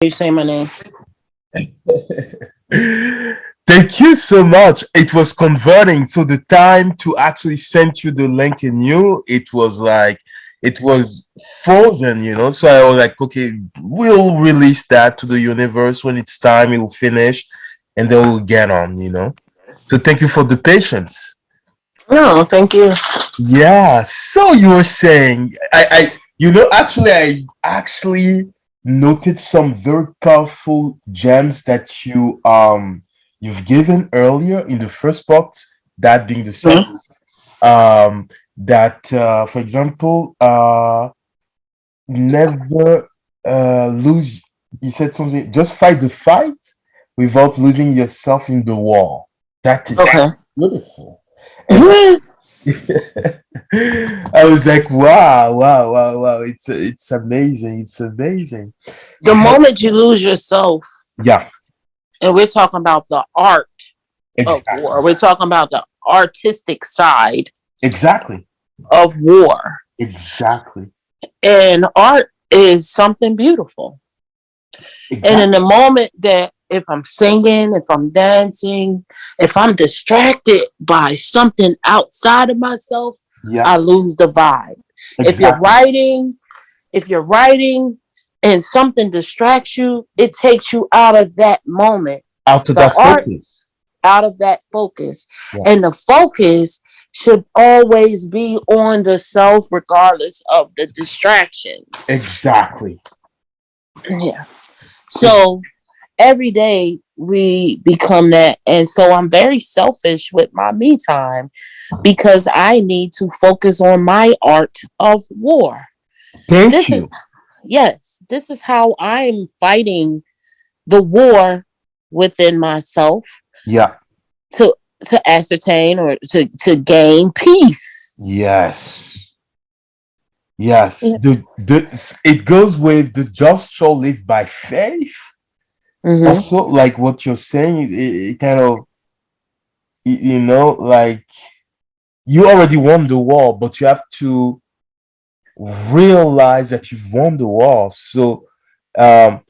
You say my name. Thank you so much. It was converting. So the time to actually send you the link in you, it was like it was frozen. So I was like, okay, we'll release that to the universe when it's time, it will finish, and then we'll get on. So thank you for the patience. No, thank you. Yeah. So you were saying, actually, I actually noted some very powerful gems that you've given earlier in the first part, that being the Mhm. sentence. That, for example, never lose. You said something. Just fight the fight without losing yourself in the war. That is Okay. beautiful. And Mhm. I was like, wow, wow, wow, wow. It's amazing. It's amazing. The But moment you lose yourself, yeah, and we're talking about the art of war, exactly. we're talking about the artistic side Exactly. of war. Exactly. And art is something beautiful. And in the Exactly. moment that if I'm singing, if I'm dancing, if I'm distracted by something outside of myself, Yeah, I lose the vibe. If you're exactly. writing, if you're writing and something distracts you, it takes you out of that moment. Out of The that art focus. out of that focus. Yeah, And the focus should always be on the self, regardless of the distractions. exactly. Yeah. Ex- So every day we become that. And so I'm very selfish with my me time because I need to focus on my art of war. Thank This is, you. yes, this is how I'm fighting the war within myself Yeah. to ascertain or to gain peace. Yes. Yes. Yeah. It goes with the just shall live by faith. Mm-hmm. Also, like what you're saying, it kind of, like you already won the war, but you have to realize that you've won the war. So um,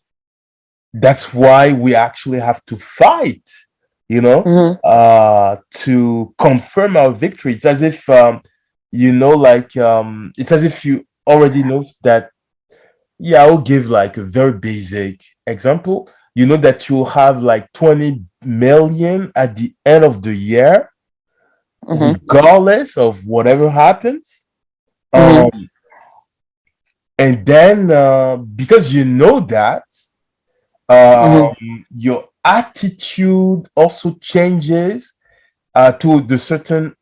that's why we actually have to fight, Mm-hmm. to confirm our victory. It's as if, it's as if you already know that. Yeah, I'll give like a very basic example. You know that you'll have like 20 million at the end of the year, Mm-hmm. regardless of whatever happens. Mm-hmm. Um, and then because you know that, Mm-hmm. your attitude also changes to the certain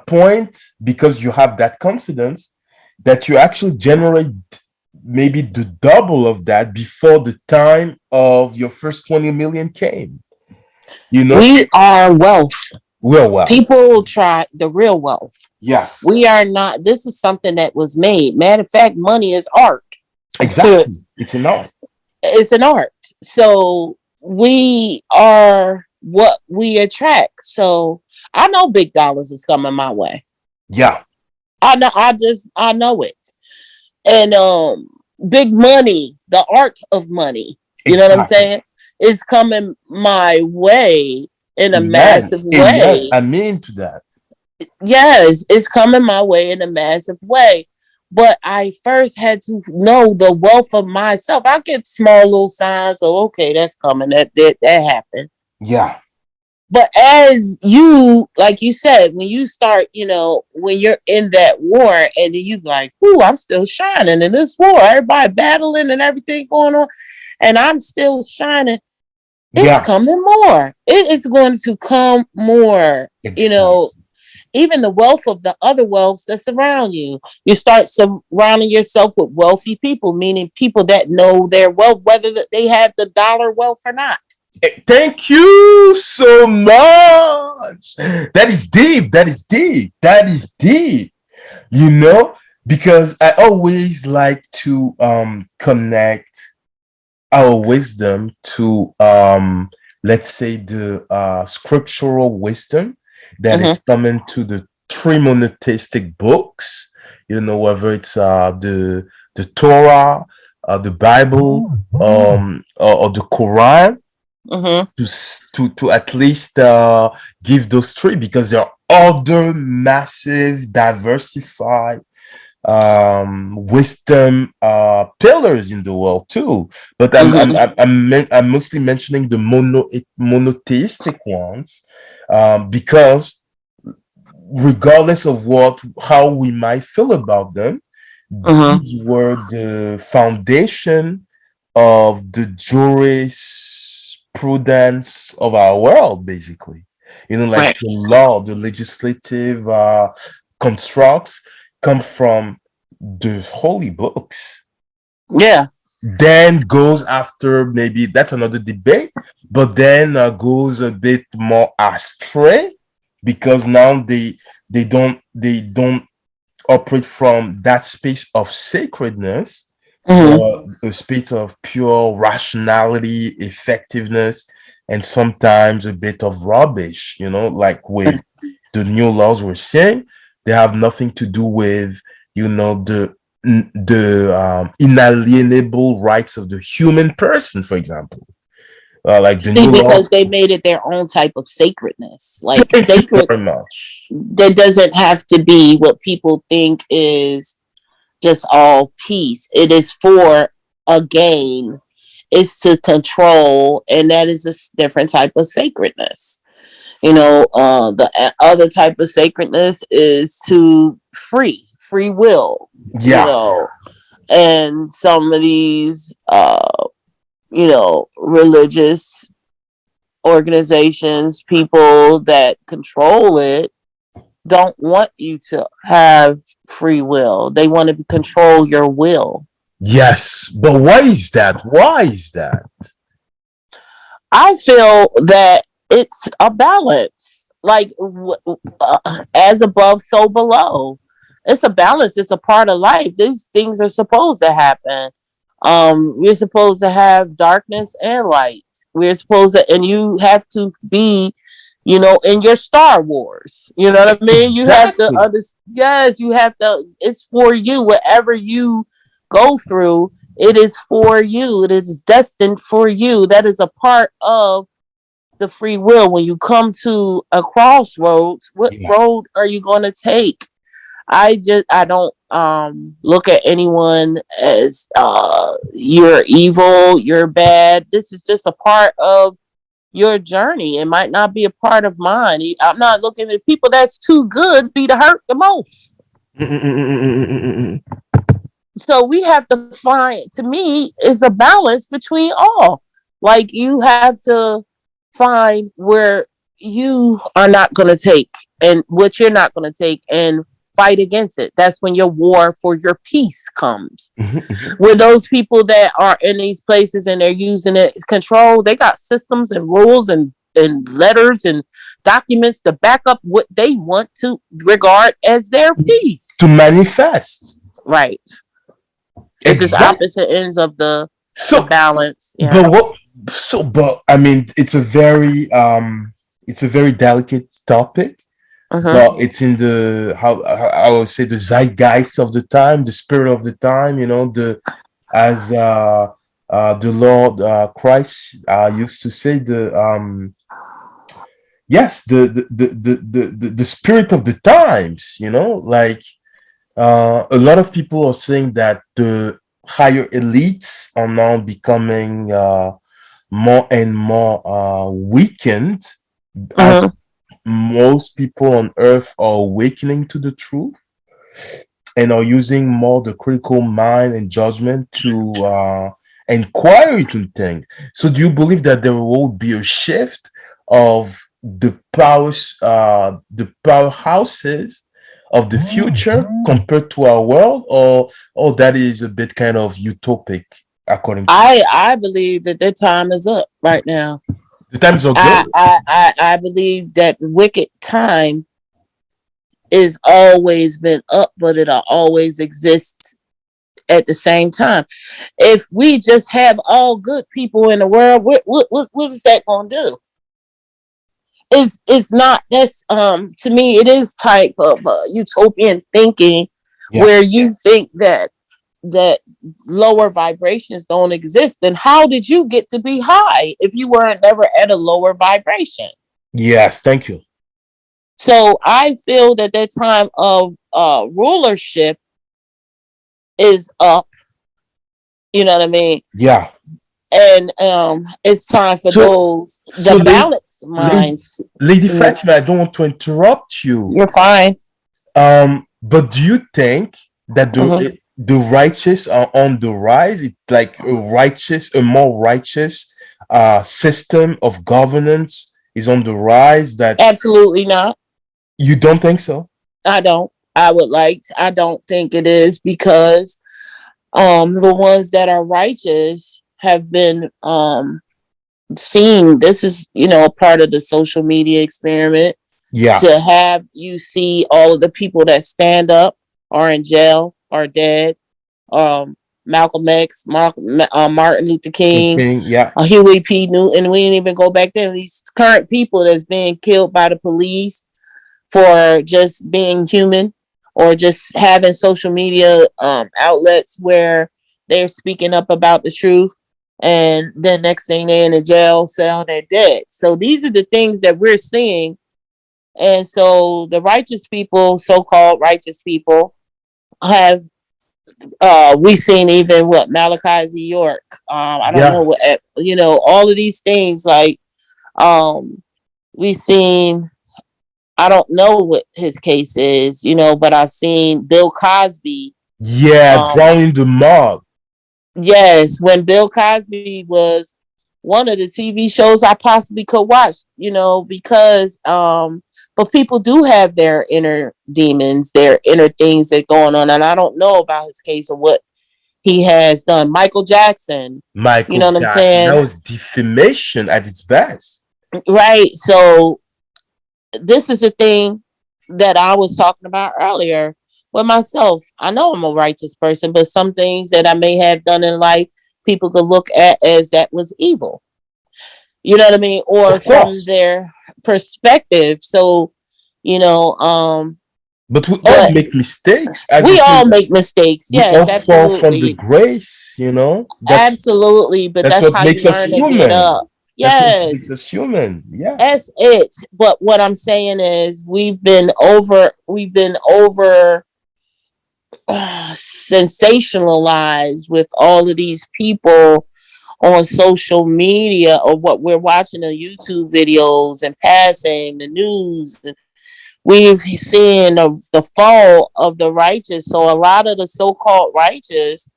point, because you have that confidence that you actually generate maybe the double of that before the time of your first 20 million came. You know, We are wealth. well. People try the real wealth. Yes, We are not. This is something that was made. Matter of fact, money is art. exactly. It's an art. It's an art. So we are what we attract. So I know big dollars is coming my way. Yeah, I know. I know it. And big money, the art of money. You know what I'm exactly. saying? Is coming my way in a Amen. massive Amen. way. I mean to that. Yes, it's coming my way in a massive way. But I first had to know the wealth of myself. I get small little signs of okay, that's coming. That happened. Yeah, But as you, like you said, when you start, when you're in that war, and then you like, "Ooh, I'm still shining in this war. Everybody battling and everything going on, and I'm still shining." It's yeah, coming more. It is going to come more. exactly. Even the wealth of the other wealths that surround you. You start surrounding yourself with wealthy people, meaning people that know their wealth, whether they have the dollar wealth or not. Thank you so much. That is deep. That is deep. That is deep. Because I always like to connect our wisdom to, let's say, the scriptural wisdom that Mm-hmm. is coming to the three monotheistic books, whether it's the Torah, the Bible, or the Quran, Mm-hmm. to at least give those three, because there are other massive diversified wisdom pillars in the world too. But Mm-hmm. I'm mostly mentioning the monotheistic ones, because regardless of what how we might feel about them, Mm-hmm. these were the foundation of the jurisprudence of our world, basically. Like Right. the law, the legislative constructs come from the holy books. Yeah. Then goes after, maybe that's another debate, but then goes a bit more astray, because now they don't operate from that space of sacredness, Mm-hmm. but a space of pure rationality, effectiveness, and sometimes a bit of rubbish, like with the new laws we're seeing. They have nothing to do with, the inalienable rights of the human person, for example. Like the See, new because laws. they made it their own type of sacredness. Like Thank you sacred, very much. that doesn't have to be what people think is just all peace. It is for a gain. It's to control, and that is a different type of sacredness. The other type of sacredness is to free will. You Yeah. know, and some of these, religious organizations, people that control it, don't want you to have free will. They want to control your will. Yes. But why is that? Why is that? I feel that it's a balance, like as above, so below. It's a balance. It's a part of life. These things are supposed to happen. We're supposed to have darkness and light. We're supposed to, and you have to be, in your Star Wars. You know what I mean? You have to Exactly. yes, you have to. It's for you. Whatever you go through, it is for you. It is destined for you. That is a part of the free will. When you come to a crossroads, what Yeah. road are you going to take? I don't look at anyone as you're evil, you're bad. This is just a part of your journey. It might not be a part of mine. I'm not looking at people that's too good be to hurt the most. Mm-mm-mm-mm-mm-mm-mm. So we have to find, to me, is a balance between all. Like you have to find where you are not going to take and what you're not going to take, and fight against it. That's when your war for your peace comes. With those people that are in these places and they're using it as control, they got systems and rules and letters and documents to back up what they want to regard as their peace. To manifest. Right. It's just Exactly. opposite ends of the So, balance. Yeah. but what? So, but I mean, it's a very delicate topic, Uh-huh. but it's in the how I would say the zeitgeist of the time, the spirit of the time. The as the Lord Christ used to say, yes, the spirit of the times. Like a lot of people are saying that the higher elites are now becoming more and more weakened, as Uh-huh. most people on earth are awakening to the truth and are using more the critical mind and judgment to inquire into things. So, do you believe that there will be a shift of the powerhouses of the future compared to our world, or that is a bit kind of utopic, according to you? I believe that their time is up right now. The times are I good. I I believe that wicked time is always been up, but it'll always exist at the same time. If we just have all good people in the world, what is that gonna do? It's not, that's to me it is type of utopian thinking, Yeah. where you think that that lower vibrations don't exist, then how did you get to be high if you weren't never at a lower vibration? Yes, thank you. So I feel that that time of rulership is up. You know what I mean? Yeah. And it's time for So, those the so balanced Lady, minds. Lady Yeah, Fatima, I don't want to interrupt you. you're fine. But do you think that Mhm. the righteous are on the rise? It like a more righteous system of governance is on the rise. That Absolutely not. you don't think so? I don't. I don't think it is because the ones that are righteous have been seen. This is, a part of the social media experiment Yeah, to have you see all of the people that stand up are in jail, are dead. Um, Malcolm X, Martin Luther King, okay, yeah, Huey P. Newton. We didn't even go back then. These current people that's being killed by the police for just being human or just having social media outlets where they're speaking up about the truth. And then next thing they're in a jail cell, they're dead. So these are the things that we're seeing. And so the righteous people, so-called righteous people, have we seen even what Malachi Z. York. I don't know yeah, what all of these things like um we seen. I don't know what his case is, but I've seen Bill Cosby. yeah. Um, Drowning the mob. yes, when Bill Cosby was one of the TV shows I possibly could watch, because but people do have their inner demons, their inner things that are going on, and I don't know about his case or what he has done. Michael Jackson, you Michael know what I'm Jackson. That saying? was defamation at its best. Right. So this is a thing that I was talking about earlier with myself. I know I'm a righteous person, but some things that I may have done in life, people could look at as that was evil. You know what I mean? Or Of from course. their perspective. So, you know, um, But we all but make mistakes. As you we all said, make mistakes. we all Yes, fall from the absolutely. grace, you know? Absolutely. But That's that's what how you makes us learn to get human. up. That's what makes Yes. us human. Yeah. That's it. But what I'm saying is we've been over sensationalized with all of these people on social media or what we're watching the YouTube videos and passing the news. And we've seen the fall of the righteous. So a lot of the so-called righteous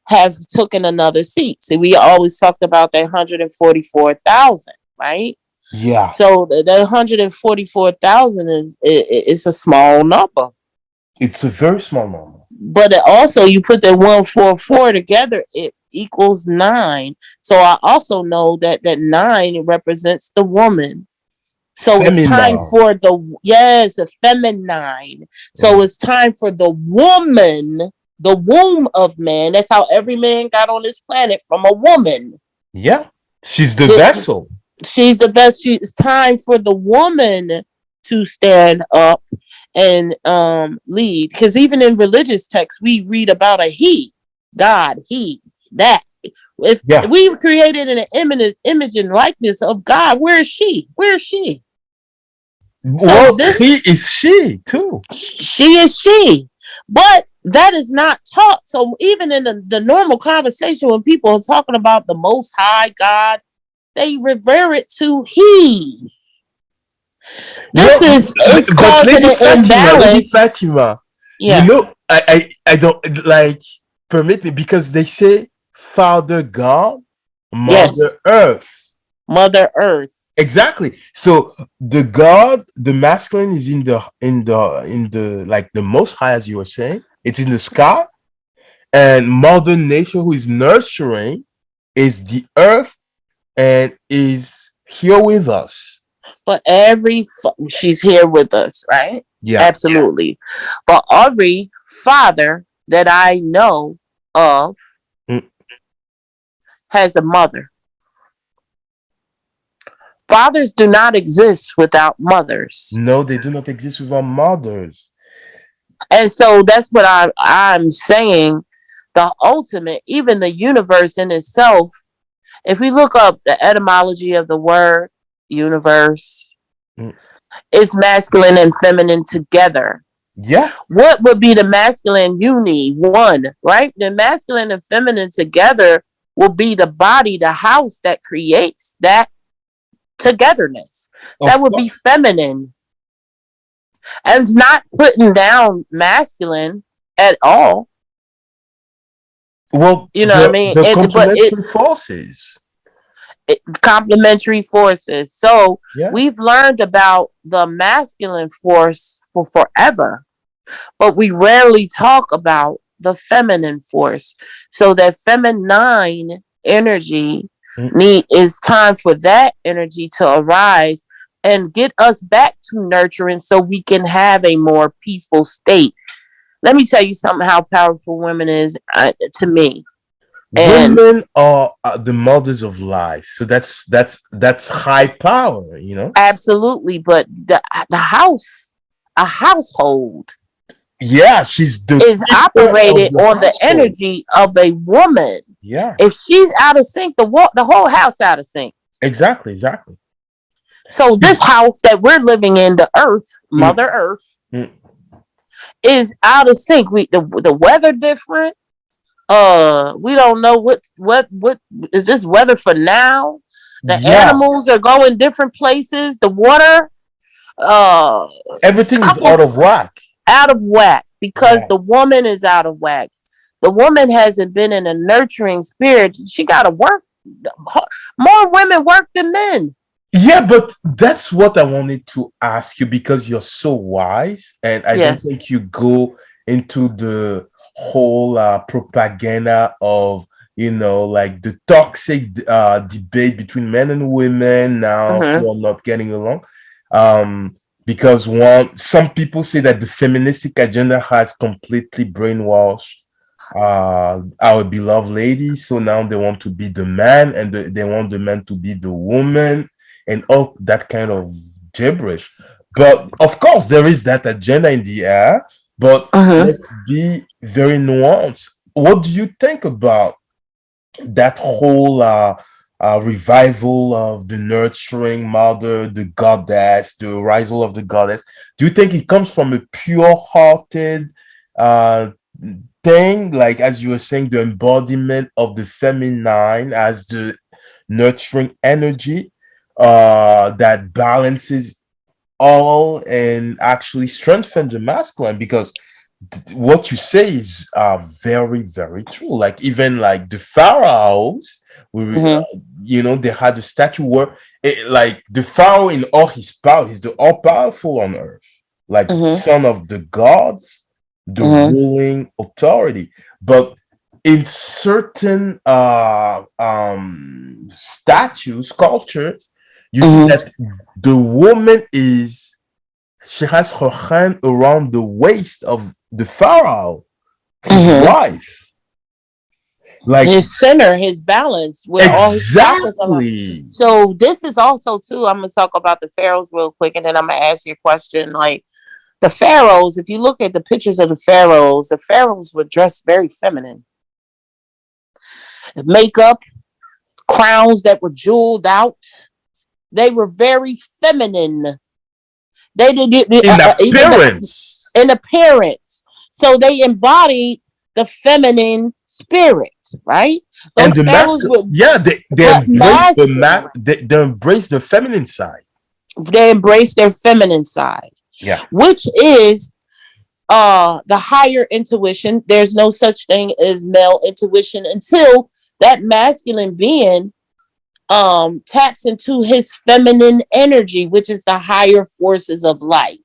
have taken another seat. See, we always talked about that 144,000, right? Yeah. So the 144,000 is a small number. It's a very small number. But it also, you put that 144 together, it equals 9. So I also know that 9 represents the woman. So it's time Feminine. for the feminine. So Mm. it's time for the woman, the womb of man. That's how every man got on this planet, from a woman. Yeah. She's the The, vessel. she's the best. It's time for the woman to stand up and lead. Because even in religious texts, we read about a he, God, he, that. If Yeah. we were created in an image and likeness of God, where is she? Where is she? So Well, this, he is she too. she is she. But that is not taught. So even in the normal conversation, when people are talking about the most high God, they revert it to he. This Well, is, it's causing Lady an Fatima, Lady imbalance. Fatima, Yeah. I don't like permit me because they say Father God, Yes. Mother Earth. Mother Earth. Exactly. So the God, the masculine is in the like the most high, as you were saying. It's in the sky, and Mother Nature, who is nurturing, is the earth and is here with us. But she's here with us, right? Yeah. Absolutely. But every father that I know of Mm. has a mother. Fathers do not exist without mothers. No, they do not exist without mothers. And so that's what I'm saying. the ultimate, even the universe in itself. If we look up the etymology of the word universe, Mm. it's masculine and feminine together. Yeah, What would be the masculine uni one, right? The masculine and feminine together will be the body, the house that creates that togetherness. That of would be course. feminine. And it's not putting down masculine at all. Well, You know what I the mean? the But complementary forces. complementary forces. So Yeah. we've learned about the masculine force for forever, but we rarely talk about the feminine force. So that feminine energy Mm. need is time for that energy to arise and get us back to nurturing so we can have a more peaceful state. Let me tell you something how powerful women is to me. And Women are the mothers of life, so that's high power, you know. absolutely, but the house, a household Yeah, she's the is keeper of operated the on the household. energy of a woman. Yeah, If she's out of sync, the whole house out of sync. exactly, exactly. So this She's house that we're living in, the Earth, mm, Mother Earth, mm. is out of sync. The weather different. We don't know what is this weather for now. The Yeah, animals are going different places. The water, uh, everything is couple out of whack. out of whack because Yeah. the woman is out of whack. The woman hasn't been in a nurturing spirit. She got to work. More women work than men. Yeah, but that's what I wanted to ask you because you're so wise, and I don't Yes. think you go into the whole propaganda of, like the toxic debate between men and women now Mm-hmm. who are not getting along. Um, because some people say that the feministic agenda has completely brainwashed our beloved lady, so now they want to be the man, and they want the man to be the woman, and all that kind of gibberish. But of course, there is that agenda in the air. But Mm-hmm. let's be very nuanced. What do you think about that whole revival of the nurturing mother, the goddess, the risal of the goddess? Do you think it comes from a pure-hearted uh, thing, like as you were saying, the embodiment of the feminine as the nurturing energy that balances all and actually strengthen the masculine? Because what you say is very very true. Like even like the pharaohs, we Mm-hmm. they had a statue where like the pharaoh in all his power, he's the all powerful on earth, like Mm-hmm. son of the gods, the Mm-hmm. ruling authority. But in certain statues, sculptures, you see Mm-hmm. that the woman is she has her hand around the waist of the pharaoh, his Mm-hmm. wife. Like His center, his balance, where all his chakras are. exactly. So this is also too. I'm gonna talk about the pharaohs real quick, and then I'm gonna ask you a question. Like the pharaohs, if you look at the pictures of the pharaohs were dressed very feminine. Makeup, crowns that were jeweled out. They were very feminine. They did In even appearance. in appearance. So they embodied the feminine spirit, right? And Those the pharaohs masculine, were, yeah, they but embrace masculine. they embrace the feminine side. They embrace their feminine side, Yeah. which is the higher intuition. There's no such thing as male intuition until that masculine being taps into his feminine energy, which is the higher forces of life.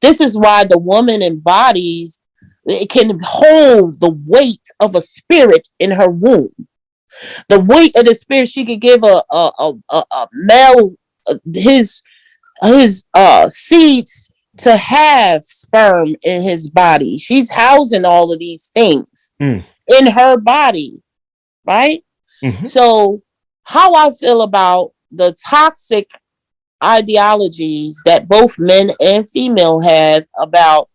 This is why the woman embodies, it can hold the weight of a spirit in her womb. The weight of the spirit, she could give a male his seeds to have sperm in his body. She's housing all of these things Mm. in her body, right? Hmm. So, how I feel about the toxic ideologies that both men and female have about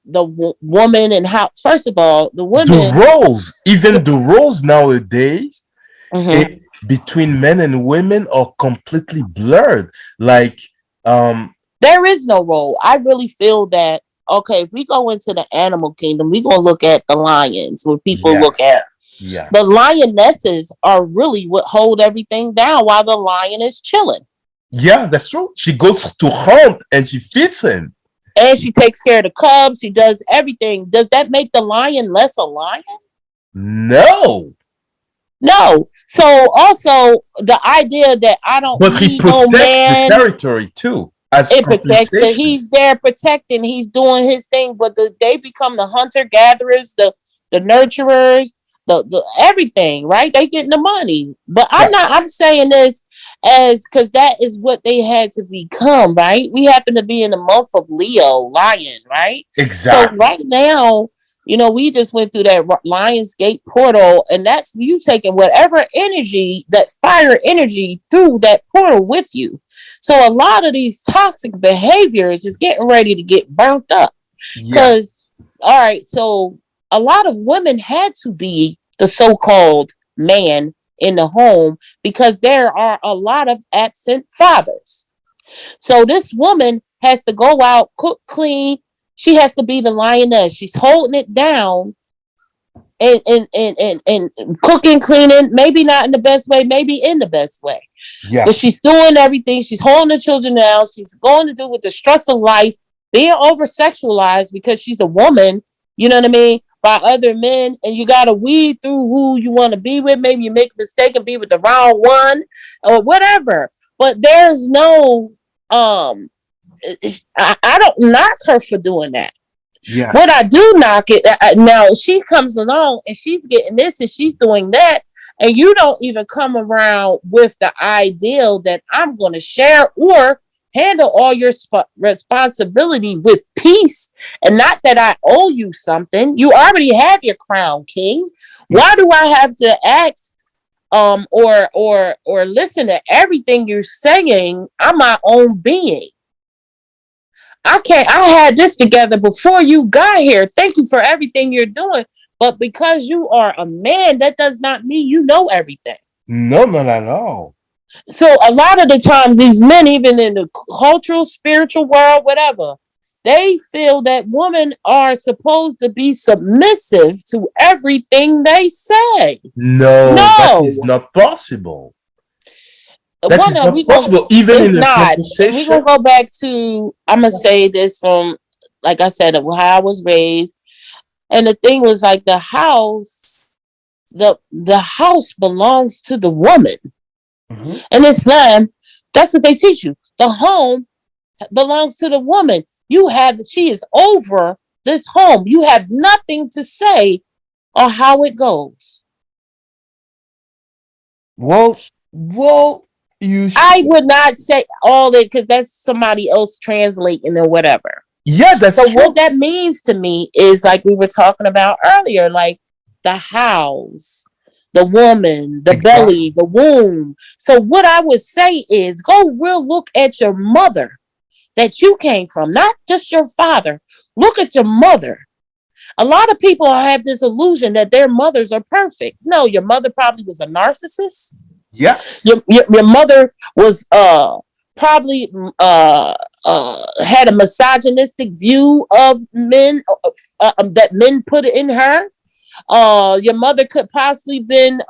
woman and how, first of all, the The women. roles, even the roles nowadays, Mhm. it, between men and women are completely blurred. Like, um, There is no role. I really feel that, okay, if we go into the animal kingdom, we're gonna look at the lions, where people yeah, look at yeah, the lionesses are really what hold everything down while the lion is chilling. yeah, that's true. She goes to hunt and she feeds him. And she takes care of the cubs, she does everything. Does that make the lion less a lion? No, No. So also the idea that I don't but he need no protects the man, territory too as it protects that compensation. he's there protecting, he's doing his thing, but they become the hunter gatherers, the nurturers, the everything, right? They getting the money. But Yeah, I'm saying this as because that is what they had to become, right? We happen to be in the month of Leo, lion, right? So exactly. right now, we just went through that Lionsgate portal, and that's you taking whatever energy, that fire energy, through that portal with you. So a lot of these toxic behaviors is getting ready to get burnt up. Yeah, Because, all right, so a lot of women had to be the so-called man in the home because there are a lot of absent fathers. So this woman has to go out, cook, clean. She has to be the lioness. She's holding it down and cooking, cleaning, maybe not in the best way, maybe in the best way. yeah. But she's doing everything. She's holding the children down. She's going to do with the stress of life, being over sexualized because she's a woman, you know what I mean, by other men. And you got to weed through who you want to be with. Maybe you make a mistake and be with the wrong one or whatever. But there's no, I don't knock her for doing that. Yeah. What I do knock it now, she comes along and she's getting this and she's doing that, and you don't even come around with the ideal that I'm going to share or handle all your responsibility with peace, and not that I owe you something. You already have your crown, king. Mm. Why do I have to act or listen to everything you're saying? I'm my own being. I can't. I had this together before you got here. Thank you for everything you're doing. But because you are a man, that does not mean you know everything. No, not at all. So a lot of the times, these men, even in the cultural, spiritual world, whatever, they feel that women are supposed to be submissive to everything they say. No, that is No, not possible. That one is of we not gonna. possible, even It's in a not, and we gonna conversation. go back to. I'm gonna say this from, like I said, how I was raised. And the thing was like the house belongs to the woman. Mhm. In Islam, that's what they teach you. The home belongs to the woman. She is over this home. You have nothing to say on how it goes. Well, you I should. would not say all it because that's somebody else translating or whatever. Yeah, that's So what true. that means to me is like we were talking about earlier, like the house, the woman, the Exactly. belly, the womb. So what I would say is go real look at your mother that you came from, not just your father. Look at your mother. A lot of people have this illusion that their mothers are perfect. No, your mother probably was a narcissist. Yes. Your mother was probably had a misogynistic view of men that men put in her. Your mother could possibly been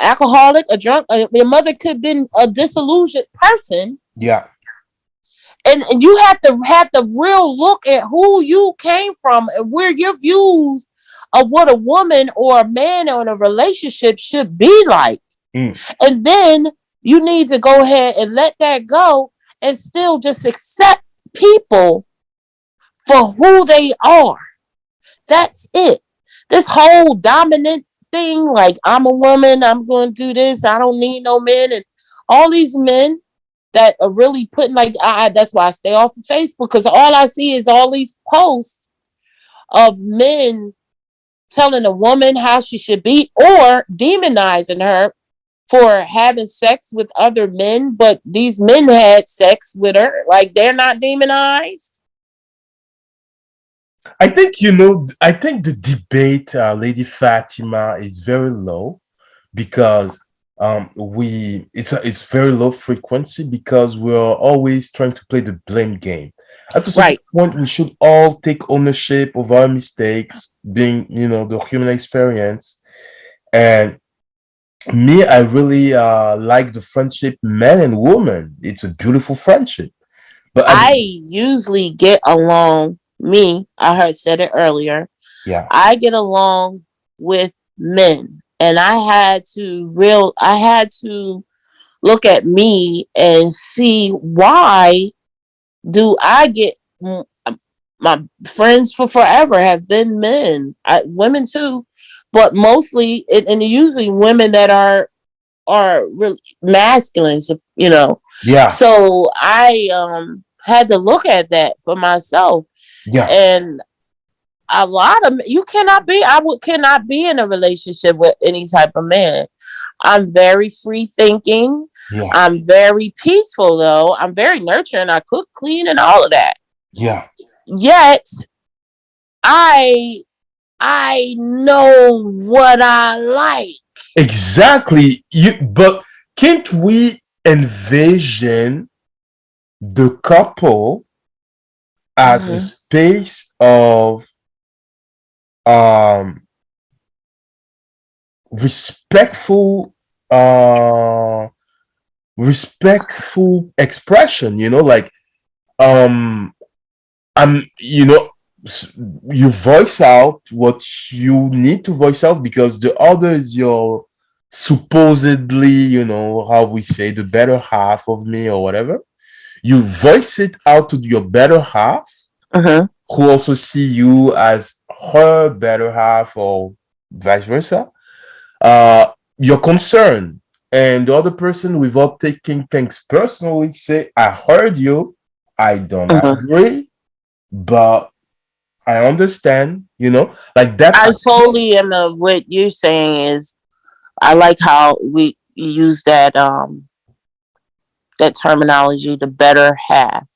alcoholic, a drunk. Your mother could have been a disillusioned person, Yeah. and you have the real look at who you came from and where your views of what a woman or a man or a relationship should be like. Mm. And then you need to go ahead and let that go and still just accept people for who they are. That's it. This whole dominant thing, like I'm a woman, I'm going to do this, I don't need no men, and all these men that are really putting like that's why I stay off of Facebook because all I see is all these posts of men telling a woman how she should be or demonizing her for having sex with other men, but these men had sex with her. Like they're not demonized. I think I think the debate, Lady Fatima, is very low because we it's very low frequency because we're always trying to play the blame game. At a certain Right. point, we should all take ownership of our mistakes, being the human experience. And me, I really like the friendship, men and women. It's a beautiful friendship. But at I usually get along, I heard said it earlier, yeah, I get along with men. And I had to look at me and see why do I get my friends for forever have been men, women too, but mostly and usually women that are really masculine, yeah, so I had to look at that for myself. yeah, And a lot of you cannot be I would cannot be in a relationship with any type of man. I'm very free thinking. yeah, I'm very peaceful, though. I'm very nurturing. I cook, clean, and all of that. yeah. Yet I I know what I like. Exactly. But can't we envision the couple as a Hmm. space of um respectful uh respectful expression, like um I'm you voice out what you need to voice out because the other is your supposedly, how we say, the better half of me or whatever. You voice it out to your better half, Hmm. who also see you as her better half or vice versa. You're concerned, and the other person, without taking things personally, say, I heard you, I don't Hmm. agree, but I understand, like that I approach. totally am of what you're saying is I like how we use that terminology, the better half.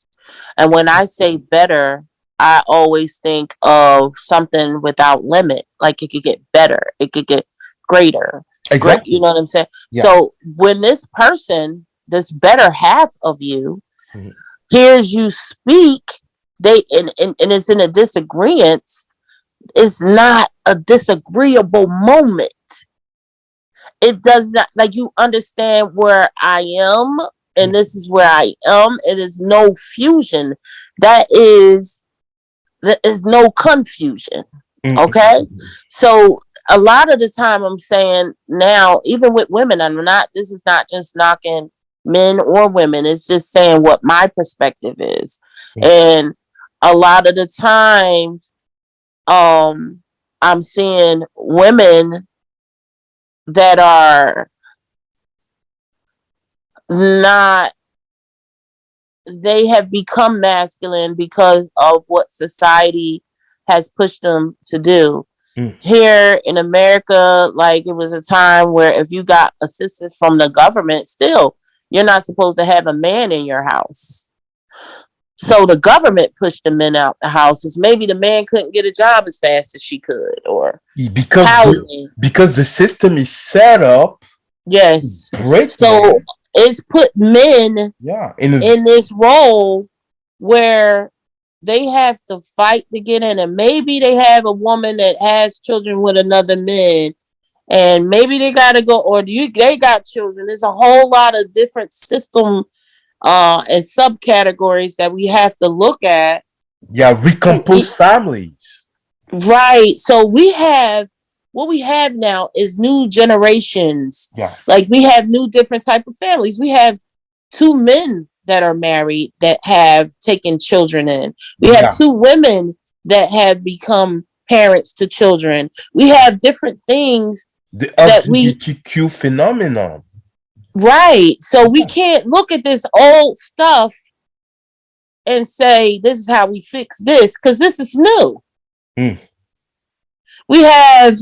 And when I say better, I always think of something without limit. Like it could get better, it could get greater. Great, you Exactly. know what I'm saying? Yeah. So when this person, this better half of you, Mhm. hears you speak, and it's in a disagreement, it's not a disagreeable moment. It does not, like, you understand where I am, and this is where I am. It is no fusion. That is there is no confusion. Mhm. Okay? So a lot of the time I'm saying now, even with women, this is not just knocking men or women, it's just saying what my perspective is. And a lot of the times, I'm seeing women that are not they have become masculine because of what society has pushed them to do. Mhm. Here in America, like, it was a time where if you got assistance from the government, still, you're not supposed to have a man in your house. So the government pushed the men out the houses. Maybe the man couldn't get a job as fast as she could, or because the housing. because the system is set up to Yes. break So men. it's put men Yeah, in a in this role where they have to fight to get in, and maybe they have a woman that has children with another man, and maybe they got to go, or they got children. There's a whole lot of different system and subcategories that we have to look at. yeah, To recompose families. Right. So we have what we have now is new generations. Yeah, Like, we have new different type of families. We have two men that are married that have taken children in. We have yeah, two women that have become parents to children. We have different things the that we LGBTQ phenomenon. right. So we Yeah. can't look at this old stuff and say this is how we fix this, because this is new. Mm. We have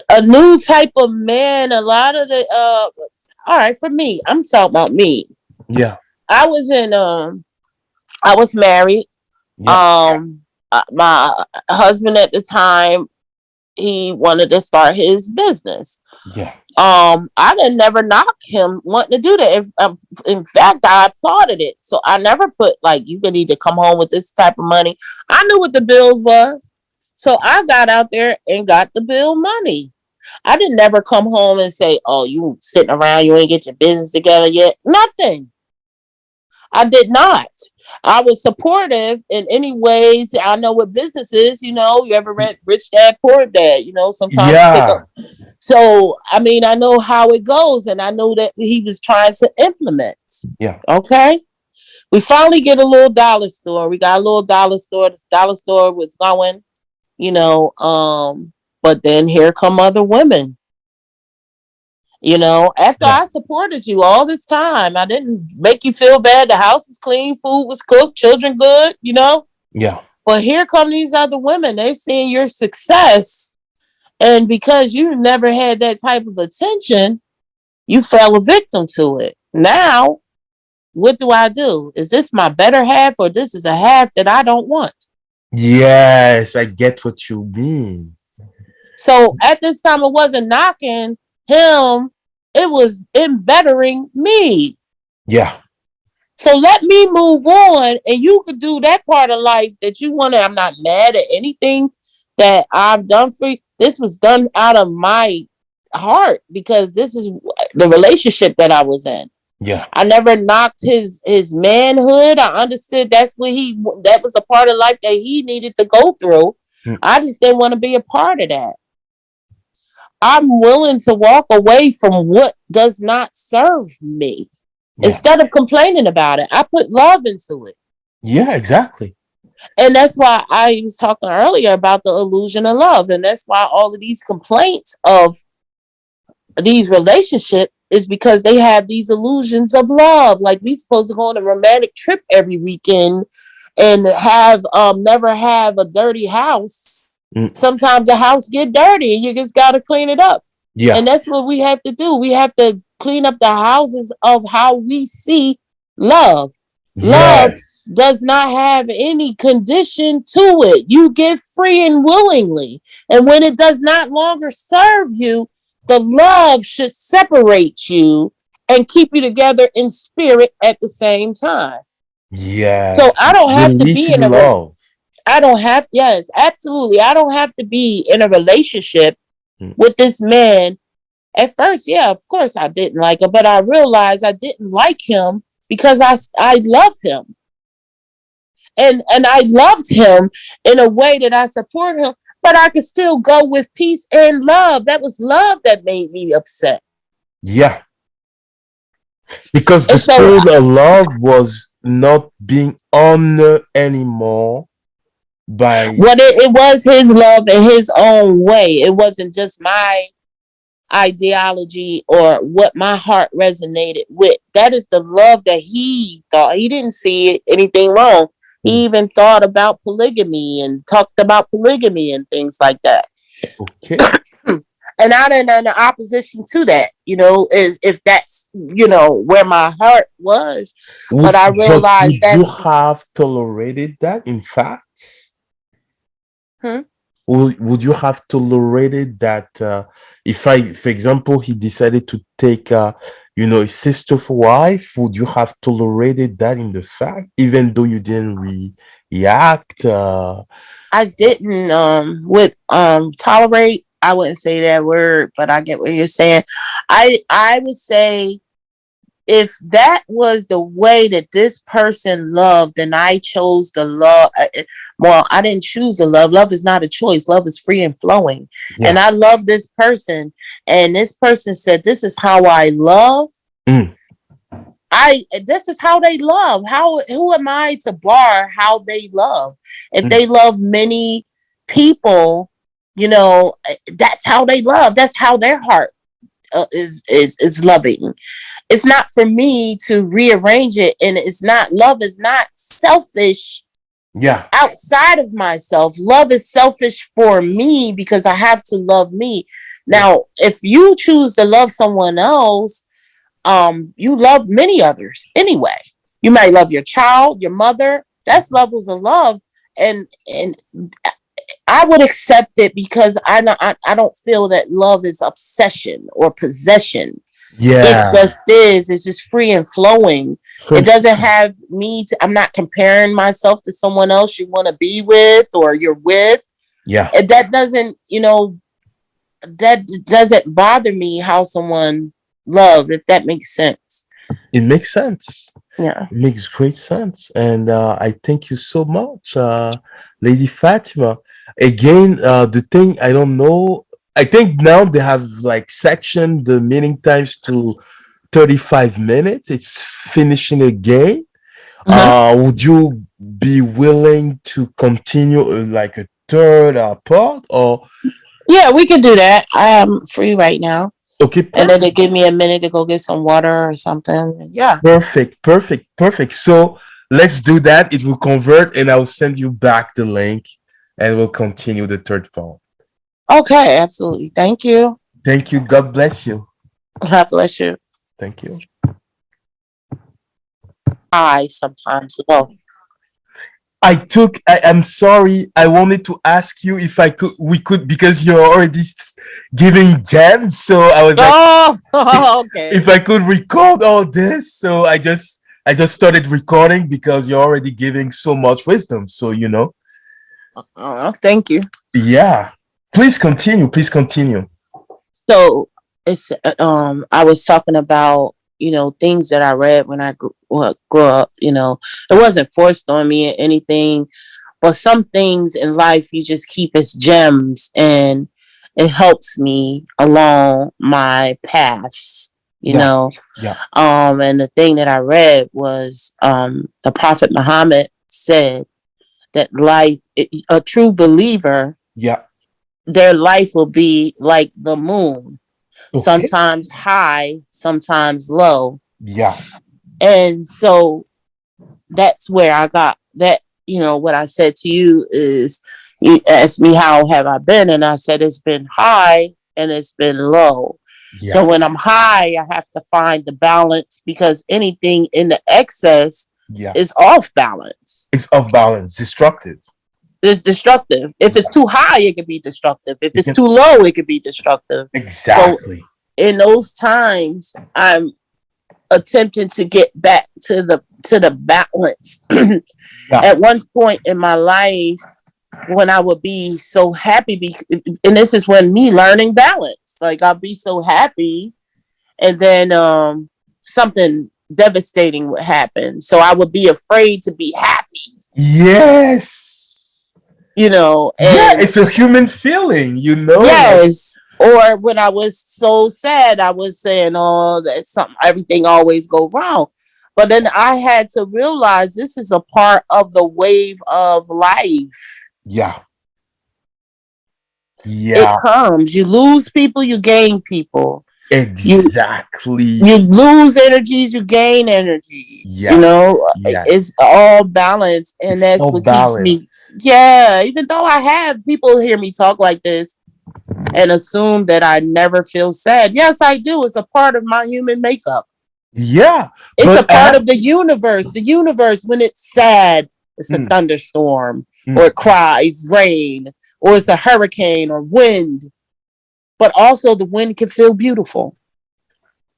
a new type of man. A lot of the all right, for me, I'm talking about me. Yeah, I was in I was married. yeah, Um my husband at the time, he wanted to start his business. Yeah. I didn't never knock him wanting to do that. If, in fact, I applauded it. So I never put like you can either come home with this type of money. I knew what the bills was, so I got out there and got the bill money. I didn't never come home and say, "Oh, you sitting around, you ain't get your business together yet." Nothing. I did not. I was supportive in any ways. I know what business is. You ever read Rich Dad Poor Dad? Sometimes you take a. Yeah. So I mean, I know how it goes, and I know that he was trying to implement. Yeah. Okay, we finally get a little dollar store. We got a little dollar store. This dollar store was going, you know. But then here come other women. After Yeah. I supported you all this time, I didn't make you feel bad. The house was clean, food was cooked, children good. Yeah. But here come these other women. They're seeing your success. And because you never had that type of attention, you fell a victim to it. Now, what do I do? Is this my better half or this is a half that I don't want? Yes, I get what you mean. So at this time, it wasn't knocking him, it was embettering me. Yeah. So let me move on and you could do that part of life that you wanted. I'm not mad at anything that I've done for you. This was done out of my heart because this is the relationship that I was in. Yeah. I never knocked his manhood. I understood that was a part of life that he needed to go through. Mm. I just didn't want to be a part of that. I'm willing to walk away from what does not serve me. Yeah. Instead of complaining about it, I put love into it. Yeah, exactly. And that's why I was talking earlier about the illusion of love. And that's why all of these complaints of these relationships is because they have these illusions of love. Like we supposed to go on a romantic trip every weekend and have never have a dirty house. Mm. Sometimes the house get dirty and you just gotta clean it up. Yeah. And that's what we have to do. We have to clean up the houses of how we see love. Love Yes. does not have any condition to it. You give free and willingly. And when it does not longer serve you, the love should separate you and keep you together in spirit at the same time. So Yes. I don't have to be Releasing in a love. I don't have yes, absolutely. I don't have to be in a relationship Mm. with this man. At first, yeah, of course I didn't like him, but I realized I didn't like him because I love him. And I loved him in a way that I support him, but I could still go with peace and love. That was love that made me upset. Yeah. Because the And so spirit of love was not being honored anymore by. what it was his love in his own way. It wasn't just my ideology or what my heart resonated with. That is the love that he thought. He didn't see anything wrong. Mm. He even thought about polygamy and talked about polygamy and things like that. Okay. And I didn't in opposition to that, if that's where my heart was. But Would I but realized would you that's have tolerated that? In fact, hmm? would you have tolerated that if I, for example, he decided to take his sister for wife? Would you have tolerated that in the fact, even though you didn't react? I didn't with tolerate. I wouldn't say that word, but I get what you're saying. I would say if that was the way that this person loved, and I chose the love. Well, I didn't choose the love. Love is not a choice. Love is free and flowing. And Yeah. I love this person, and this person said, "This is how I love." Mm. This is how they love. Who am I to bar how they love? If Mm. they love many people, that's how they love. That's how their heart is loving. It's not for me to rearrange it, and it's not love is not selfish Yeah. outside of myself. Love is selfish for me because I have to love me. Yeah. Now, if you choose to love someone else, you love many others anyway. You might love your child, your mother. That's levels of love. and I would accept it because I don't feel that love is obsession or possession. It Yeah. just is. It's just free and flowing. It French. doesn't have me to. I'm not comparing myself to someone else you want to be with or you're with. Yeah. And that doesn't, that doesn't bother me how someone love, if that makes sense. It makes sense. Yeah. It makes great sense. And I thank you so much, Lady Fatima. Again, the thing I don't know, I think now they have like sectioned the meeting times to 35 minutes. It's finishing again. Uh-huh. Would you be willing to continue like a third part or Yeah, we can do that. I am free right now. okay, And then perfect. they give me a minute to go get some water or something. Yeah. Perfect, perfect, perfect. So let's do that. It will convert, and I'll send you back the link, and we'll continue the third part. Okay, absolutely. Thank you. Thank you. God bless you. God bless you. Thank you. I sometimes low. I'm sorry. I wanted to ask you if I could, we could, because you're already giving gems. So I was like, Oh, if okay. I could record all this. So I just started recording because you're already giving so much wisdom. So, Thank you. yeah. Please continue. Please continue. So it's I was talking about things that I read when I grew up. It wasn't forced on me or anything, but some things in life you just keep as gems, and it helps me along my paths. Yeah. Yeah. And the thing that I read was the Prophet Muhammad said that a true believer, Yeah. their life will be like the moon, Okay. sometimes high, sometimes low. Yeah. And so that's where I got that. What I said to you is, you asked me how have I been, and I said it's been high and it's been low. So Yeah. when I'm high, I have to find the balance because anything in the excess Yeah. is off balance. It's off balance, destructive. It's destructive. If it's Yeah. too high, it could be destructive. If You it's can too low, it could be destructive. So exactly. in those times, I'm attempting to get back to the balance. Yeah. At one point in my life, when I would be so happy, and this is when me learning balance, like I'll be so happy, and then something devastating would happen. So I would be afraid to be happy, Yes. Yeah, and it's a human feeling, like yes. Or when I was so sad, I was saying, "Oh, that's something. Everything always go wrong." But then I had to realize this is a part of the wave of life. yeah. It Yeah. comes. You lose people, you gain people. You Exactly. you lose energies, you gain energies. Yes. Yes. It's all balance, and It's that's all what keeps me. balance. Yeah, even though I have people hear me talk like this and assume that I never feel sad. Yes, I do. It's a part of my human makeup. Yeah. It's a But I part have of the universe. The universe, when it's sad, it's a mm, thunderstorm, or mm. it cries rain, or it's a hurricane or wind. But also, the wind can feel beautiful.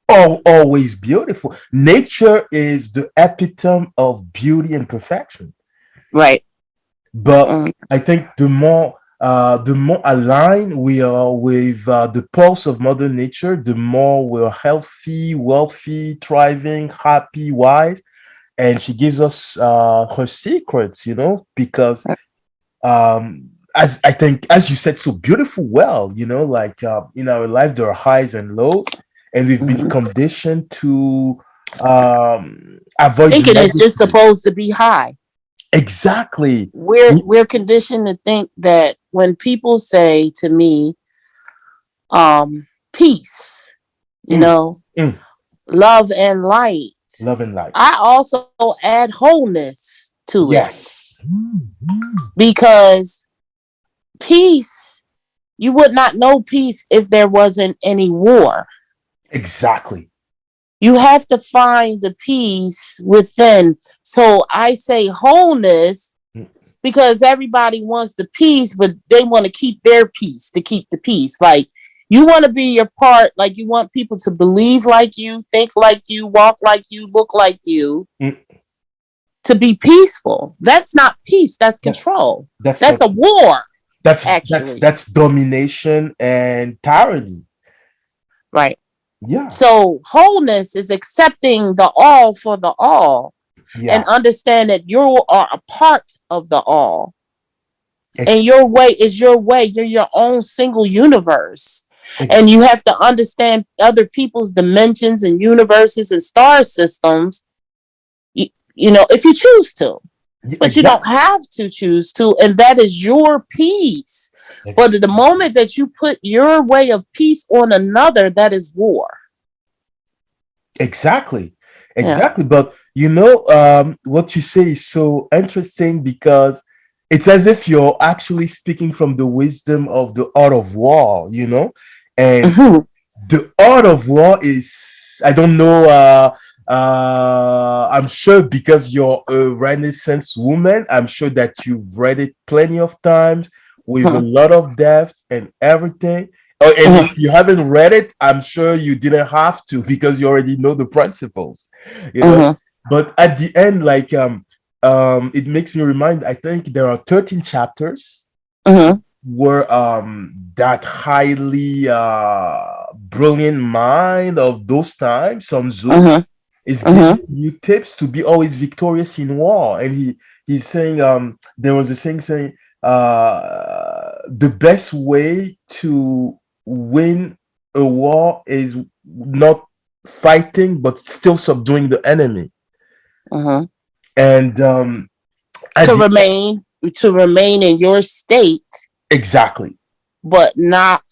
Always beautiful. Nature is the epitome of beauty and perfection. Right. But Mm. I think the more aligned we are with the pulse of Mother Nature, the more we're healthy, wealthy, thriving, happy, wise. And she gives us her secrets, because as I think, as you said so beautiful, well, like in our life there are highs and lows, and we've been Mhm. conditioned to avoid the Thinking it's just negative. supposed to be high. Exactly. We're conditioned to think that when people say to me, peace, you Mm, know, mm. love and light, Love and light. I also add wholeness to it, Yes. because peace, you would not know peace if there wasn't any war. Exactly. You have to find the peace within. So I say wholeness Mm, because everybody wants the peace, but they want to keep their peace to keep the peace. Like, you want to be your part, like you want people to believe like you, think like you, walk like you, look like you, Mm, to be peaceful. That's not peace, that's that, control. that's That's not. a war, That's actually. that's domination and tyranny. Right. Yeah. So wholeness is accepting the all for the all and Yeah. understand that you are a part of the all. And Ex- your way is your way. You're your own single universe. And ex- you have to understand other people's dimensions and universes and star systems, you know, if you choose to. But you don't exactly. have to choose to. And that is your peace. But Ex- the moment that you put your way of peace on another, that is war. exactly. Yeah. Exactly. But what you say is so interesting because it's as if you're actually speaking from the wisdom of the art of war, and Mm-hmm. the art of war is, I don't know, I'm sure because you're a Renaissance woman, I'm sure that you've read it plenty of times with a lot of depth and everything. Oh, and if Mm-hmm. you haven't read it, I'm sure you didn't have to because you already know the principles, you know. Mm-hmm. But at the end, like it makes me remind, I think there are 13 chapters Mm-hmm. were that highly brilliant mind of those times, Sun Tzu, Mm-hmm. is Mm-hmm. giving you tips to be always victorious in war. And he's saying there was a thing saying the best way to win a war is not fighting but still subduing the enemy. Mm-hmm. And at to the remain to remain in your state, exactly, but knock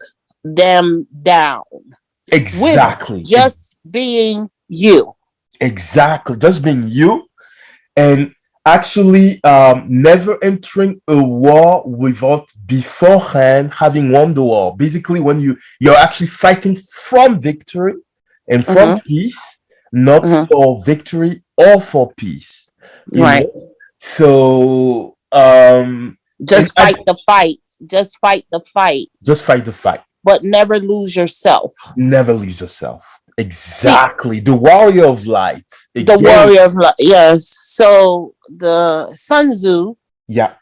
them down with exactly, just being you. exactly, just being you, and actually never entering a war without beforehand having won the war. Basically, when you're actually fighting from victory and from Mm-hmm. peace, not Mm-hmm. for victory or for peace, you Right. know. So and Just fight the fight. Just fight the fight, just fight the fight. but never lose yourself. Never lose yourself. See, Exactly. The warrior of light. the Again. warrior of life. Yes. So the Sun Tzu, Yeah.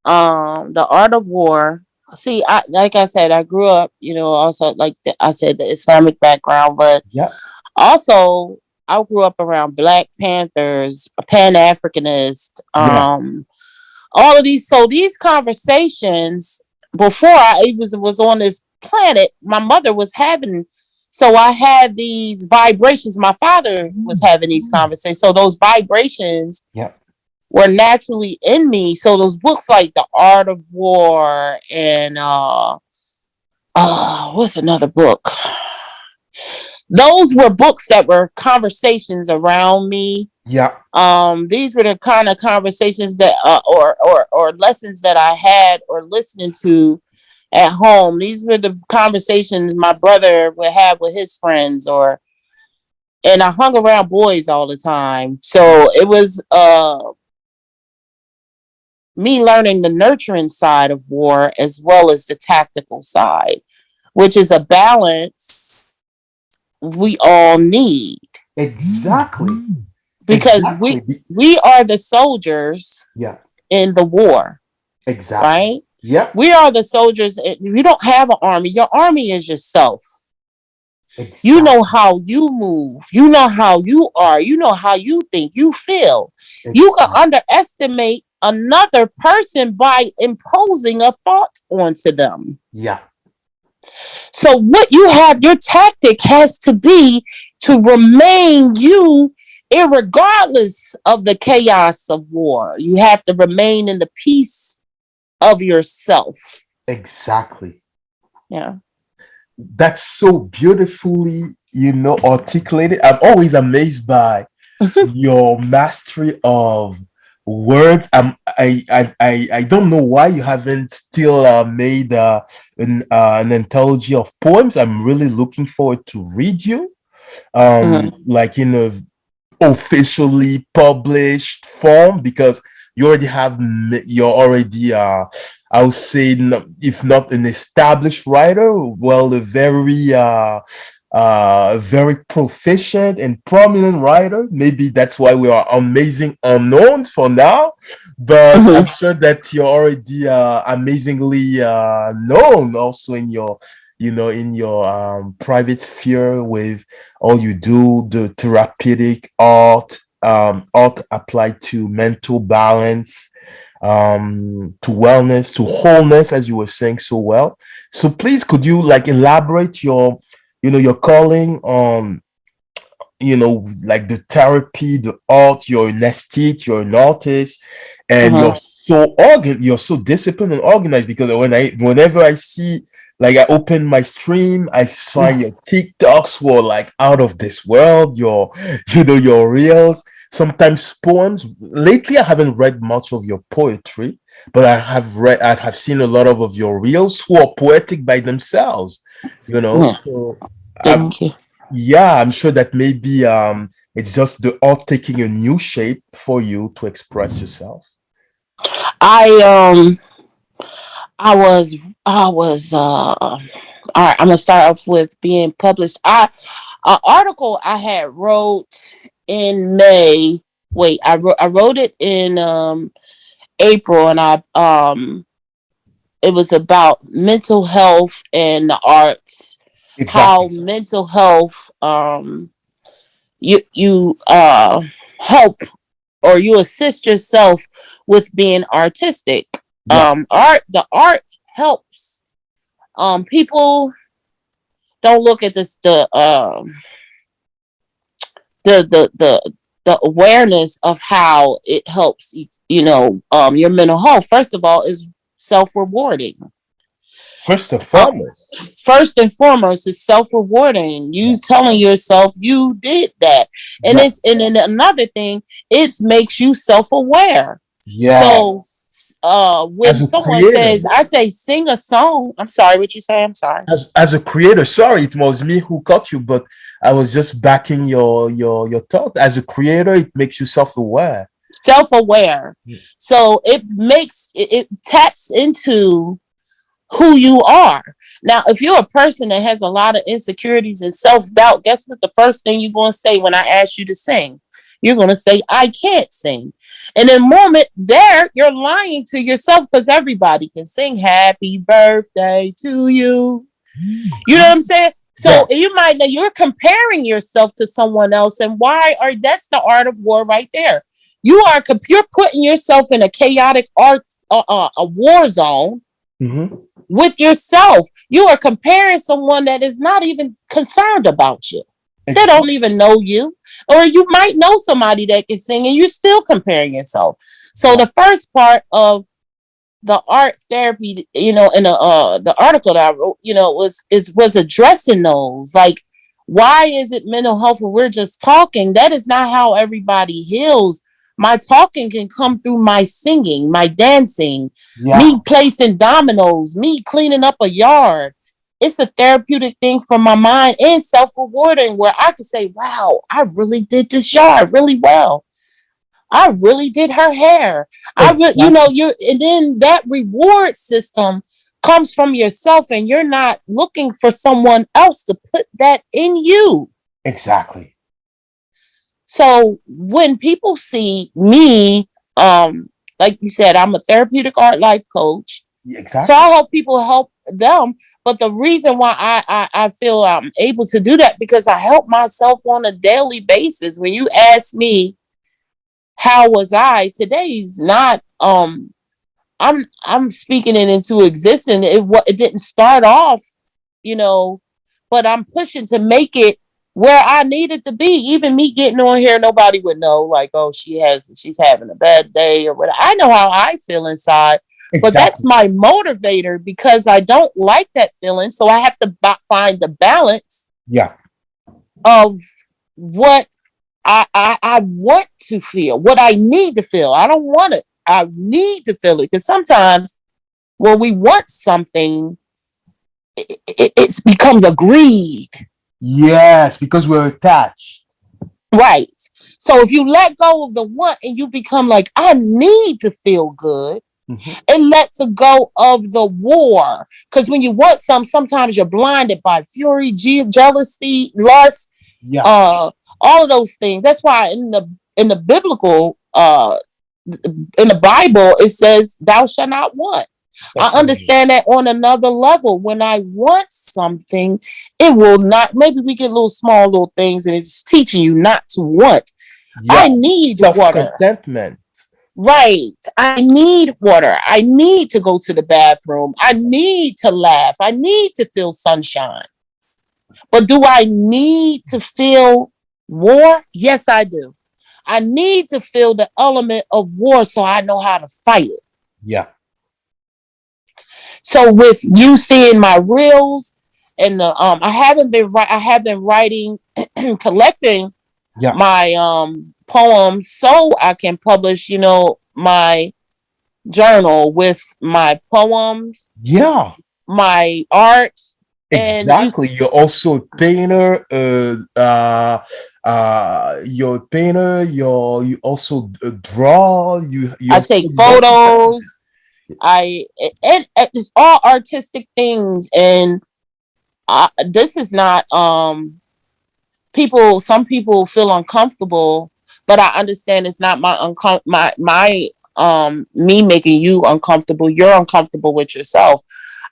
the art of war. See, like I said, I grew up, also like I said, the Islamic background, but Yeah. also I grew up around Black Panthers, Pan Africanist, Yeah. all of these. So these conversations before I even was on this planet, my mother was having. So I had these vibrations. My father was having these conversations. So those vibrations Yeah. were naturally in me. So those books like The Art of War and what's another book? Those were books that were conversations around me. Yeah. These were the kind of conversations that or lessons that I had or listening to at home. These were the conversations my brother would have with his friends, or and I hung around boys all the time. So it was me learning the nurturing side of war as well as the tactical side, which is a balance we all need, Exactly. because we Exactly. we are the soldiers Yeah. in the war, Exactly. right? Yeah. We are the soldiers. You don't have an army. Your army is yourself. You know Exactly. how you move. You know how you are. You know how you think. You feel. You can Exactly. underestimate another person by imposing a thought onto them. Yeah. So, what you have, your tactic has to be to remain you, irregardless of the chaos of war. You have to remain in the peace of yourself. Exactly. Yeah. That's so beautifully, articulated. I'm always amazed by your mastery of words. I don't know why you haven't still made an anthology of poems. I'm really looking forward to read you, Mhm. like in a officially published form, because you already have, you're already, I would say, if not an established writer, well, a very proficient and prominent writer. Maybe that's why we are amazing unknowns for now. But I'm Mhm. sure that you're already amazingly known also in your, in your private sphere with all you do, the therapeutic art, art applied to mental balance, to wellness, to wholeness, as you were saying so well. So please, could you like elaborate your, your calling on, like the therapy, the art, you're an aesthete, you're an artist, and Uh-huh. you're so disciplined and organized, because whenever I see, like, I open my stream, I find your TikToks were like out of this world, your, your reels, sometimes poems. Lately, I haven't read much of your poetry, but I have seen a lot of your reels who are poetic by themselves, Yeah. so I'm Thank you. yeah, I'm sure that maybe it's just the art taking a new shape for you to express yourself. I I was I was all right, I'm gonna start off with being published. An article I had wrote in May. Wait, I wrote it in April, and I it was about mental health and the arts. How Exactly. mental health you help, or you assist yourself with being artistic. Yeah. The art helps. People don't look at this the awareness of how it helps, your mental health. First of all, is self-rewarding. First and uh, foremost. First and foremost, is self-rewarding. You Yeah. telling yourself you did that. And Yeah. then another thing, it makes you self-aware. So Yes. As when a someone says, creator. I say sing a song. I'm sorry, what you say? I'm sorry. As a creator, sorry, it was me who caught you, but I was just backing your thought. As a creator, it makes you self-aware. Self-aware. So it taps into who you are. Now, if you're a person that has a lot of insecurities and self-doubt, guess what the first thing you're going to say when I ask you to sing? You're going to say, I can't sing. And in a moment there, you're lying to yourself, because everybody can sing happy birthday to you. You know what I'm saying? Yeah. So you might know you're comparing yourself to someone else, and why are that's the art of war right there. You're putting yourself in a chaotic a war zone Mm-hmm. with yourself. You are comparing someone that is not even concerned about you. They don't Exactly. even know you. Or you might know somebody that can sing, and you're still comparing yourself. So Yeah. the first part of the art therapy, in the article that I wrote, was addressing those. Like, why is it mental health when we're just talking? That is not how everybody heals. My talking can come through my singing, my dancing, Yeah. me placing dominoes, me cleaning up a yard. It's a therapeutic thing for my mind, and self-rewarding, where I could say, wow, I really did this yard really well. I really did her hair. Exactly. And then that reward system comes from yourself, and you're not looking for someone else to put that in you. Exactly. So when people see me, like you said, I'm a therapeutic art life coach. So Exactly. I help people help them. But the reason why I feel I'm able to do that, because I help myself on a daily basis. When you ask me, how was I? Today's not I'm speaking it into existence. It didn't start off, you know, but I'm pushing to make it where I need it to be. Even me getting on here, nobody would know, like, oh, she's having a bad day or what. I know how I feel inside, but that's Exactly. my motivator, because I don't like that feeling. So I have to find the balance Yeah. of what I want to feel, what I need to feel. I don't want it. I need to feel it, because sometimes when we want something, it becomes a greed. Yes, because we're attached. Right. So if you let go of the want and you become like, I need to feel good, Mhm. it lets it go of the war. Because when you want sometimes you're blinded by fury, jealousy, lust, Yeah, uh, all of those things. That's why in the biblical in the Bible it says, "Thou shalt not want." I that's amazing. understand that on another level. When I want something, it will not. Maybe we get little small little things, and it's teaching you not to want. I Yeah, need water. self-contentment. Right. I need water. I need to go to the bathroom. I need to laugh. I need to feel sunshine. But do I need to feel war? Yes, I do. I need to feel the element of war so I know how to fight it. Yeah, So with you seeing my reels and the I have been writing collecting yeah, my poems so I can publish, my journal with my poems, yeah. my art, and Exactly. You're also a painter. You're a painter. You also draw. You I also take write. photos. It's all artistic things, and this is not people. Some people feel uncomfortable, but I understand it's not my me making you uncomfortable. You're uncomfortable with yourself.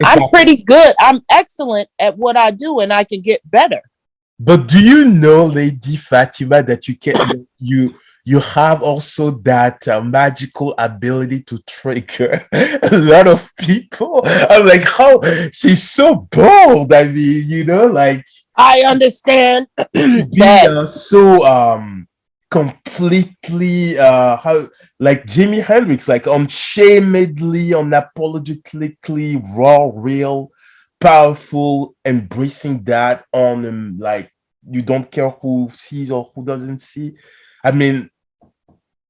I'm Exactly. pretty good. I'm excellent at what I do, and I can get better. But do you know, Lady Fatima, that you have also that magical ability to trigger a lot of people? I'm like, how she's so bold. I mean, like I understand to be that. so completely how like Jimi Hendrix, like unshamedly, unapologetically raw, real, powerful, embracing that on like you don't care who sees or who doesn't see. I mean,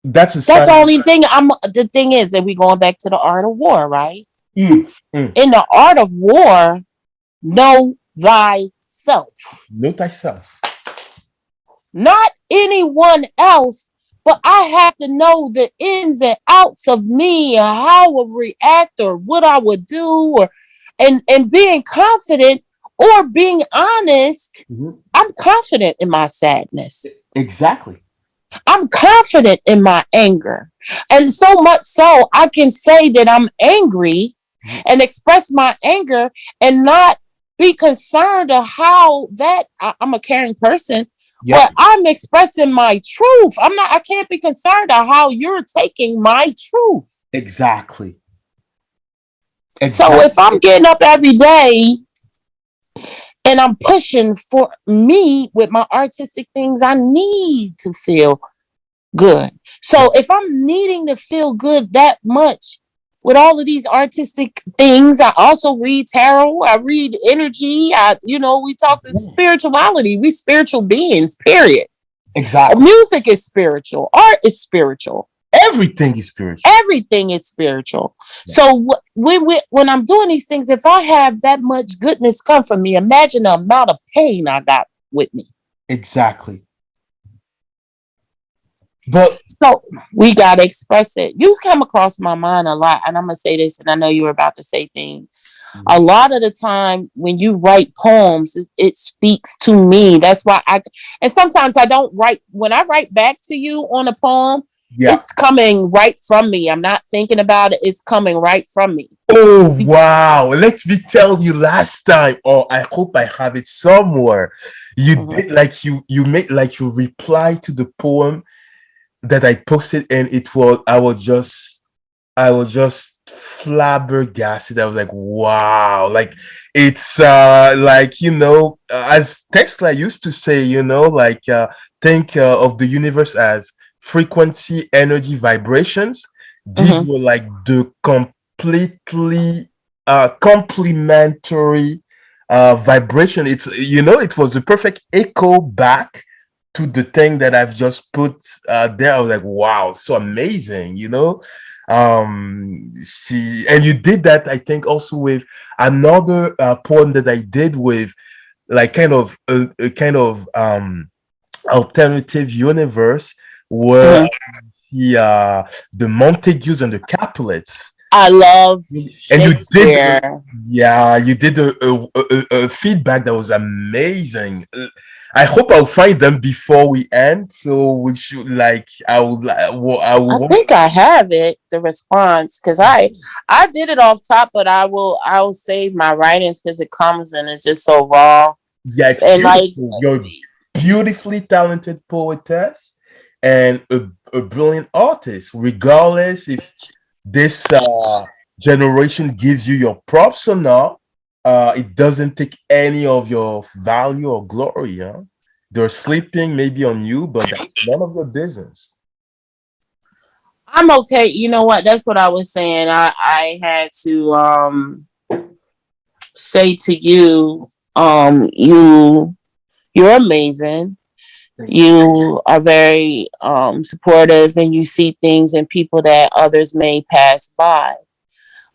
that's a That's the sign. only thing. The thing is that we going back to the art of war, right? Mm, mm. In the art of war, know thyself, Know thyself. not anyone else. But I have to know the ins and outs of me, and how I would react, or what I would do, or and being confident or being honest. Mhm. I'm confident in my sadness. Exactly. I'm confident in my anger. And so much so, I can say that I'm angry Mhm. and express my anger and not be concerned of how I'm a caring person, Yeah, but I'm expressing my truth. I can't be concerned of how you're taking my truth. exactly. So if Exactly. I'm getting up every day and I'm pushing for me with my artistic things, I need to feel good. So if I'm needing to feel good that much with all of these artistic things, I also read tarot, I read energy, we talk to spirituality. We spiritual beings, period. Exactly. Music is spiritual, art is spiritual. Everything is spiritual. Everything is spiritual. Yeah. So when I'm doing these things, if I have that much goodness come from me, imagine the amount of pain I got with me. Exactly. But So we gotta express it. You come across my mind a lot, and I'm gonna say this, and I know you were about to say things. A lot of the time when you write poems, it speaks to me. That's why and sometimes I don't write, when I write back to you on a poem, yeah. it's coming right from me. I'm not thinking about it, it's coming right from me. Oh wow. Let me tell you last time, or I hope I have it somewhere. You Mhm. did like you made like you reply to the poem that I posted, and it was I was just flabbergasted. I was like, wow, like it's like as Tesla used to say, like think of the universe as frequency, energy, vibrations. These Mhm. were like the completely complementary vibration. It was a perfect echo back to the thing that I've just put there. I was like, wow, so amazing, she and you did that, I think, also with another poem that I did with like kind of a kind of alternative universe. where Mhm. the Montagues and the Capulets. I love And you did, Shakespeare. yeah, you did a feedback that was amazing. I hope I'll find them before we end. So we should like, I I will, think I have it, the response, because I did it off top, but I'll save my writings because it comes and it's just so raw. yeah, it's And like, beautiful. You're a beautifully talented poetess and a brilliant artist, regardless if this generation gives you your props or not. It doesn't take any of your value or glory. Huh? They're sleeping maybe on you, but that's none of your business. I'm okay. You know what? That's what I was saying. I had to say to you, you're amazing. Thank you. You are very supportive, and you see things in people that others may pass by.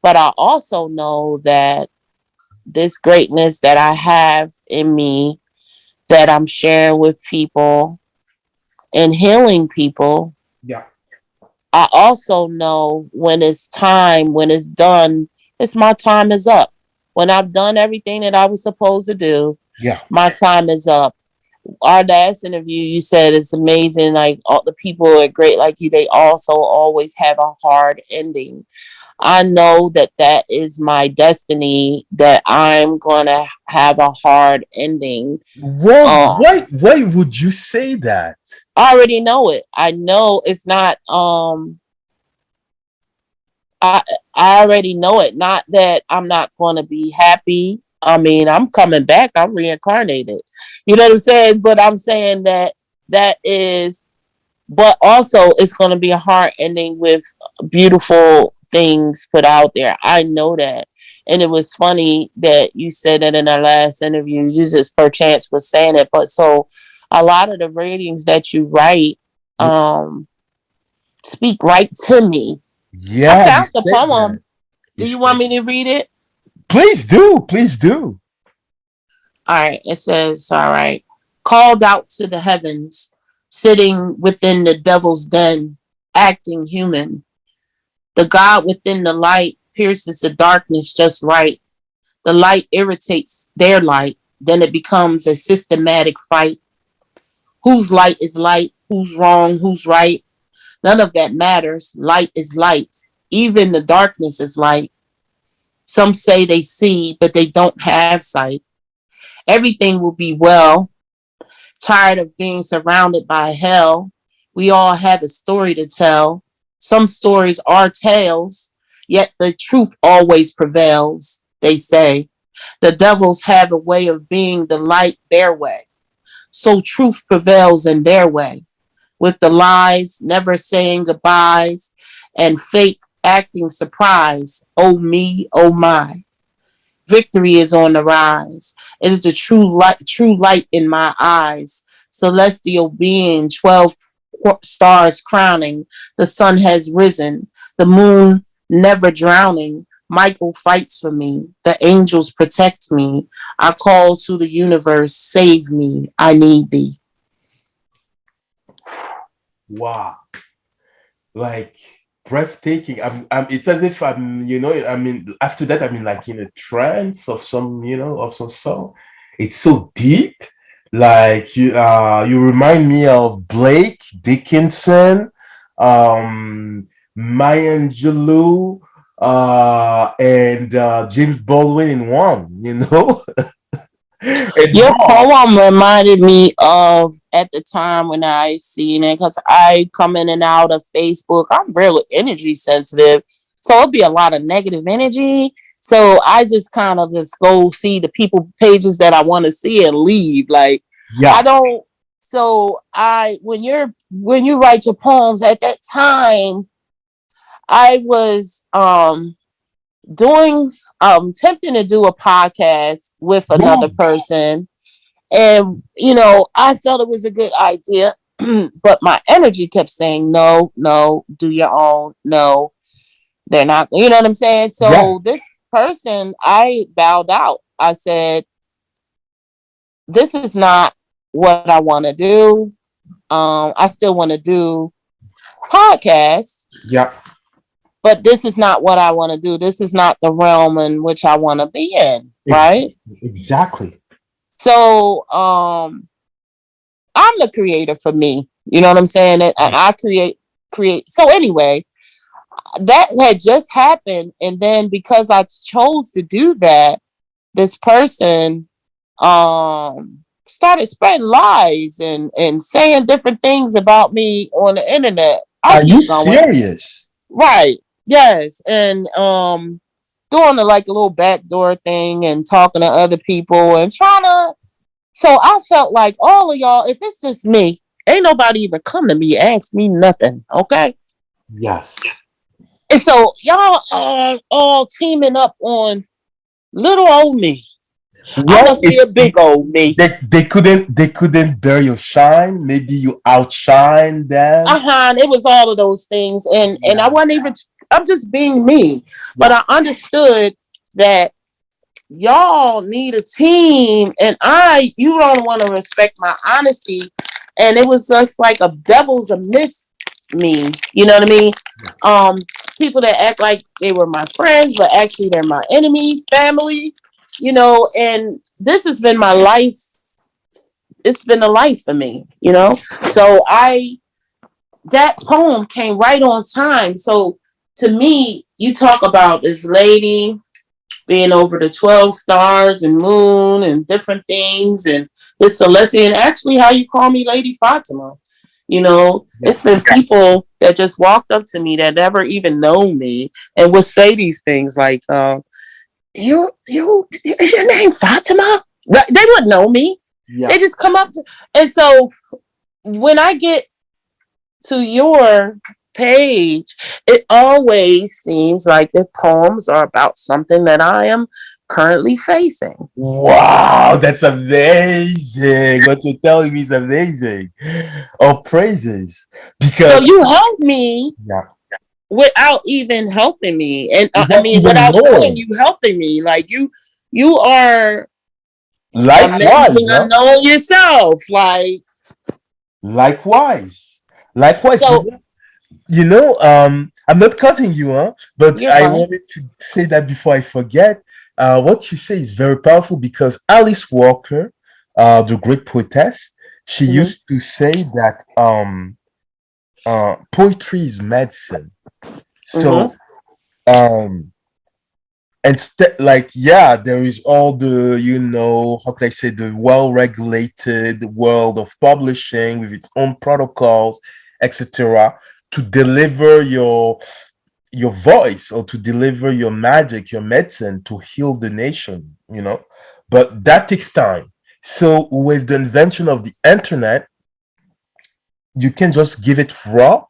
But I also know that this greatness that I have in me, that I'm sharing with people and healing people, Yeah, I also know when it's time, when it's done, it's my time is up. When I've done everything that I was supposed to do, yeah. my time is up. Our last interview, you said it's amazing. Like all the people are great, like you. They also always have a hard ending. I know that that is my destiny. That I'm gonna have a hard ending. Well, Um, why would you say that? I already know it. I know it's not. I I already know it. Not that I'm not gonna be happy. I mean, I'm coming back. I'm reincarnated. You know what I'm saying? But I'm saying that that is, but also it's going to be a hard ending with beautiful things put out there. I know that. And it was funny that you said that in our last interview. You just perchance was saying it. But so a lot of the ratings that you write um, speak right to me. I Yeah, you found the said that. poem. You Do you want said me that. to read it? Please do, please do. All right. It says, all right. Called out to the heavens, sitting within the devil's den, acting human. The God within the light pierces the darkness just right. The light irritates their light. Then it becomes a systematic fight. Whose light is light? Who's wrong? Who's right? None of that matters. Light is light. Even the darkness is light. Some say they see, but they don't have sight. Everything will be well. Tired of being surrounded by hell. We all have a story to tell. Some stories are tales, yet the truth always prevails, they say. The devils have a way of being the light their way. So truth prevails in their way. With the lies, never saying goodbyes, and fake acting surprise. Oh me, oh my. Victory is on the rise. It is the true light in my eyes. Celestial being, 12 stars crowning. The sun has risen. The moon never drowning. Michael fights for me. The angels protect me. I call to the universe, save me. I need thee. Wow. Like breathtaking. It's as if after that, I'm in like in a trance of some, of some sort. It's so deep. Like you remind me of Blake Dickinson, Maya Angelou, and James Baldwin in one. And Your raw. poem reminded me of at the time when I seen it because I come in and out of Facebook. I'm really energy sensitive, so it'll be a lot of negative energy. So I just kind of just go see the people pages that I want to see and leave. Like I Yeah. don't. So I when you write your poems at that time, I was doing tempting to do a podcast with another Wow. person, and, I felt it was a good idea, but my energy kept saying, no, no, do your own. No, they're not. You know what I'm saying? Yeah. So this person, I bowed out. I said, this is not what I want to do. I still want to do podcasts, Yeah. but this is not what I want to do. This is not the realm in which I want to be in, right? Exactly. So, I'm the creator for me. You know what I'm saying? And I create. So anyway, that had just happened, and then because I chose to do that, this person started spreading lies and saying different things about me on the internet. I'll Are you keep going. serious? Right. Yes. And doing the like a little backdoor thing and talking to other people and trying to, so I felt like all of y'all, if it's just me, ain't nobody even come to me, ask me nothing. Okay. Yes. And so y'all are all teaming up on little old me. I Well, must be a big old me. they couldn't bear your shine. Maybe you outshine them. It was all of those things. And I Yeah. wasn't even, I'm just being me. But Yeah. I understood that y'all need a team and you don't want to respect my honesty, and it was just like a devil's amiss me, you know what I mean? um People that act like they were my friends but actually they're my enemies, family, and this has been my life. It's been a life for me, so I that poem came right on time. So to me, you talk about this lady being over the 12 stars and moon and different things and this celestial, and actually how you call me Lady Fatima. Yeah. It's been people that just walked up to me that never even know me and would say these things like, you, is your name Fatima? They wouldn't know me. They Yeah. just come up to, and so when I get to your page, it always seems like the poems are about something that I am currently facing. Wow, that's amazing. What you're telling me is amazing. Oh, praises. So Because, you help me yeah, without even helping me, and I without mean even without knowing knowing. you helping me. Like you are amazing Likewise, huh? unknowing yourself. Like Likewise. Likewise. so, I'm not cutting you, huh? But you're I fine. wanted to say that before I forget. What you say is very powerful because Alice Walker, the great poetess, she Hmm. used to say that poetry is medicine. Hmm. So um instead, like, yeah, there is all the, how can I say, the well-regulated world of publishing with its own protocols, etc., to deliver your voice or to deliver your magic, your medicine to heal the nation. But that takes time. So with the invention of the internet, you can just give it raw,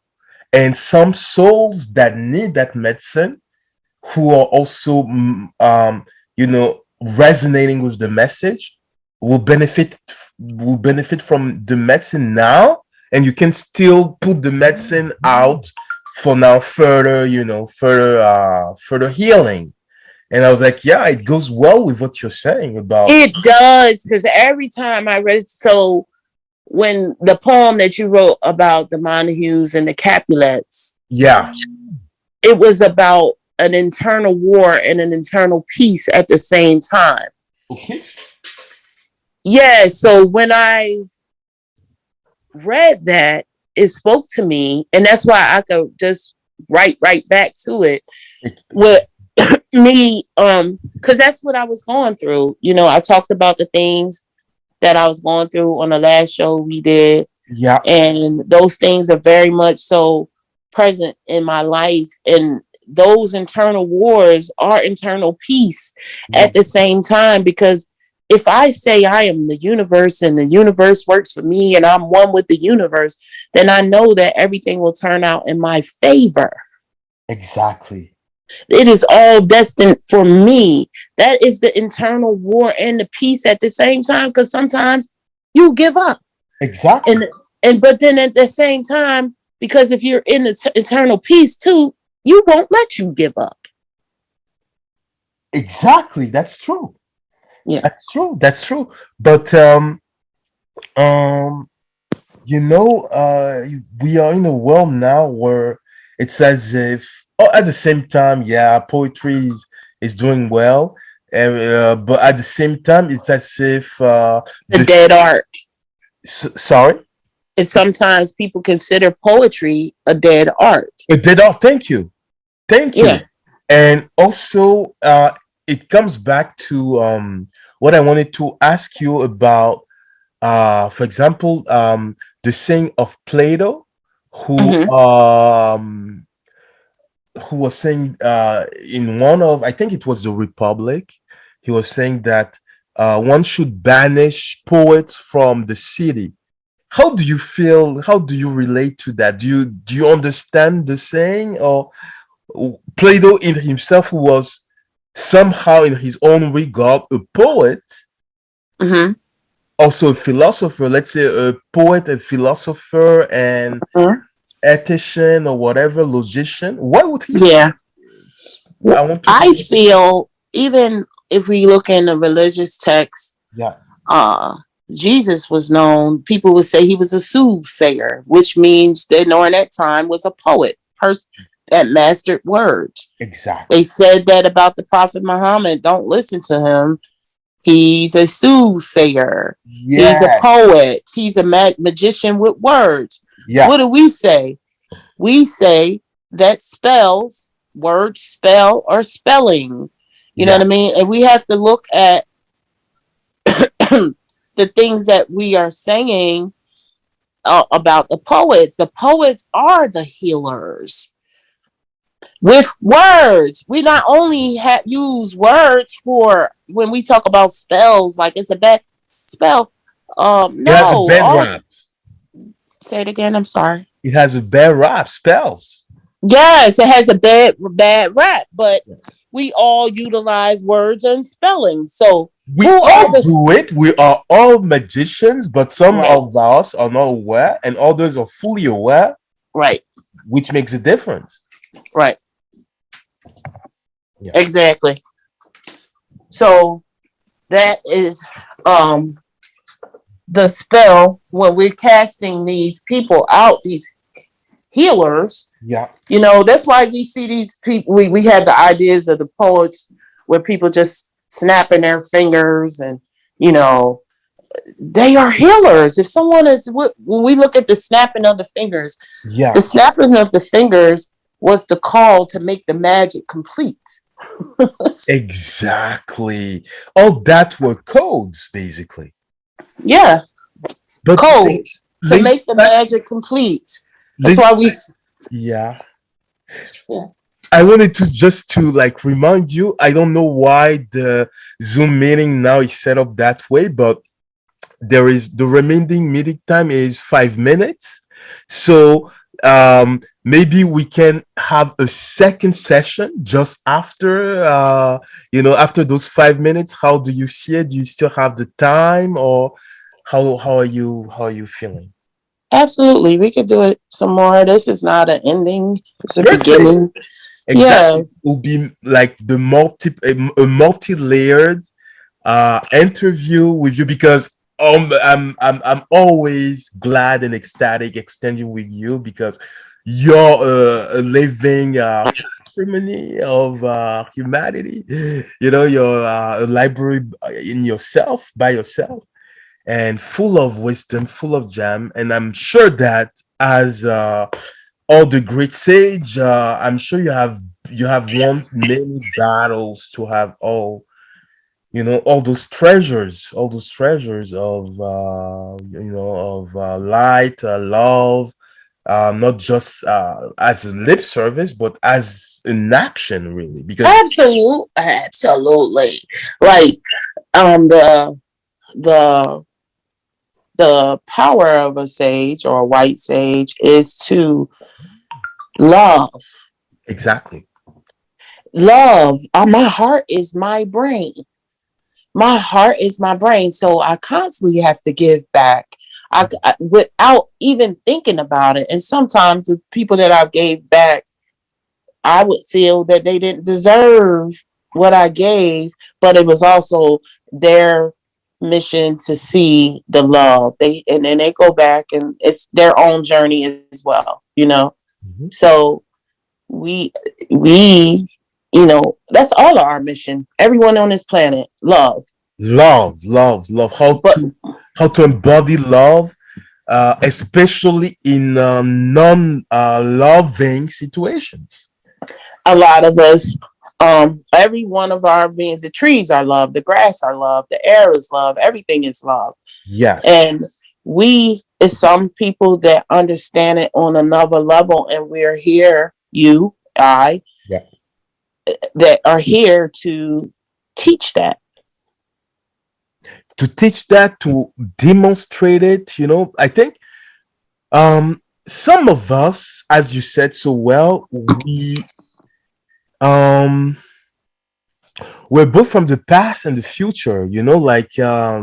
and some souls that need that medicine, who are also resonating with the message, will benefit from the medicine now, and you can still put the medicine out for now further, further healing. And I was like, yeah, it goes well with what you're saying about. It does, because every time I read, so when the poem that you wrote about the Montagues and the Capulets, Yeah. it was about an internal war and an internal peace at the same time. Okay. Yeah, so when I read that, it spoke to me, and that's why I could just write right back to it with me, because that's what I was going through. I talked about the things that I was going through on the last show we did, Yeah. and those things are very much so present in my life, and those internal wars are internal peace Yeah. at the same time, because if I say I am the universe and the universe works for me and I'm one with the universe, then I know that everything will turn out in my favor. Exactly. It is all destined for me. That is the internal war and the peace at the same time, because sometimes you give up, and Exactly. but then at the same time, because if you're in the eternal peace too, you won't let you give up. Exactly. That's true. Yeah. That's true. That's true. But um You know, we are in a world now where it's as if, oh, at the same time, yeah, poetry is doing well, and but at the same time, it's as if The the dead art. sorry, And sometimes people consider poetry a dead art. they don't. Thank you, Yeah. and also it comes back to what I wanted to ask you about. For example, the saying of Plato, who Hmm. um, who was saying in one of, I think it was the Republic, he was saying that one should banish poets from the city. How do you feel? How do you relate to that? Do you understand the saying, or Plato in himself, who was somehow in his own regard a poet, Hmm. also a philosopher, let's say a poet, a philosopher, and ethician or whatever, logician, what would he say? Yeah. I want to I hear. feel even if we look in the religious text, Yeah, uh, Jesus was known, people would say he was a soothsayer, which means that during that time was a poet, person that mastered words. exactly. They said that about the Prophet Muhammad. Don't listen to him. He's a soothsayer. He's a Yes. poet. He's a magician with words. Yeah. What do we say? We say that spells, words spell or spelling. You know what Yeah. I mean? And we have to look at the things that we are saying about the poets. The poets are the healers with words. We not only use words for when we talk about spells, like it's a bad spell. It has a No. bad Also, rap. say it again. I'm sorry. It has a bad rap. Spells. Yes, it has a bad rap, but we all utilize words and spelling. So We who are all the do it. We are all magicians, but some right, of us are not aware, and others are fully aware, right, which makes a difference. right, Yeah. exactly. So that is um the spell when we're casting these people out, these healers. Yeah. You know, that's why we see these people. We have the ideas of the poets where people just snapping their fingers and you know they are healers. If someone is, when we look at the snapping of the fingers, the Yeah. snapping of the fingers was the call to make the magic complete. Exactly. All that were codes, basically. Yeah, But codes to link make the back, magic complete. That's link, why we. yeah. Yeah. I wanted to just to like remind you, I don't know why the Zoom meeting now is set up that way, but there is the remaining meeting time is 5 minutes. So maybe we can have a second session just after after those 5 minutes. How do you see it? Do you still have the time, or how are you feeling? Absolutely, we could do it some more. This is not an ending; it's a Perfect. beginning. Yeah, Exactly. It will be like the multi-layered interview with you, because I'm always glad and ecstatic extending with you, because you're a living testimony of humanity. You're a library in yourself, by yourself, and full of wisdom, full of jam. And I'm sure that as all the great sage, I'm sure you have won many battles to have all those treasures of light, love, not just as a lip service, but as an action, really, because absolutely. Like the the the power of a sage or a white sage is to love. exactly. Love. My heart is my brain. My heart is my brain. So I constantly have to give back. Without even thinking about it. And sometimes the people that I've gave back, I would feel that they didn't deserve what I gave, but it was also their mission to see the love. And then they go back and it's their own journey as well, you know. Mhm. So we we that's all of our mission. Everyone on this planet, love. Love. But How to embody love, especially in non-loving situations. a lot of us, every one of our beings, the trees are love, the grass are love, the air is love, everything is love. Yes. And we is some people that understand it on another level, and we're here, you, I, Yeah. that are here to teach that. To teach that, to demonstrate it, I think some of us, as you said so well, um we're both from the past and the future, like yeah,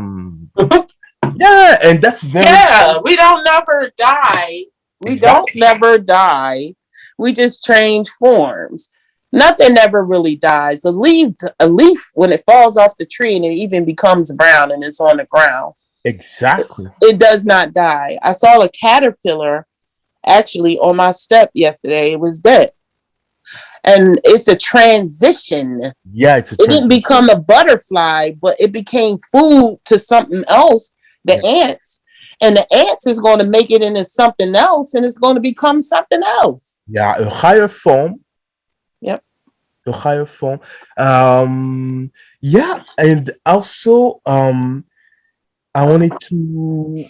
and that's very Yeah, we don't never die. We don't exactly. never die. We just change forms. Nothing ever really dies. A leaf, when it falls off the tree and it even becomes brown and it's on the ground, Exactly. it does not die. I saw a caterpillar actually on my step yesterday. It was dead. And it's a transition. Yeah, it's a It didn't transition. become a butterfly, but it became food to something else, the Yeah. ants. And the ants is going to make it into something else and it's going to become something else. Yeah, a higher form, Yep. a higher form. Yeah, and also I wanted to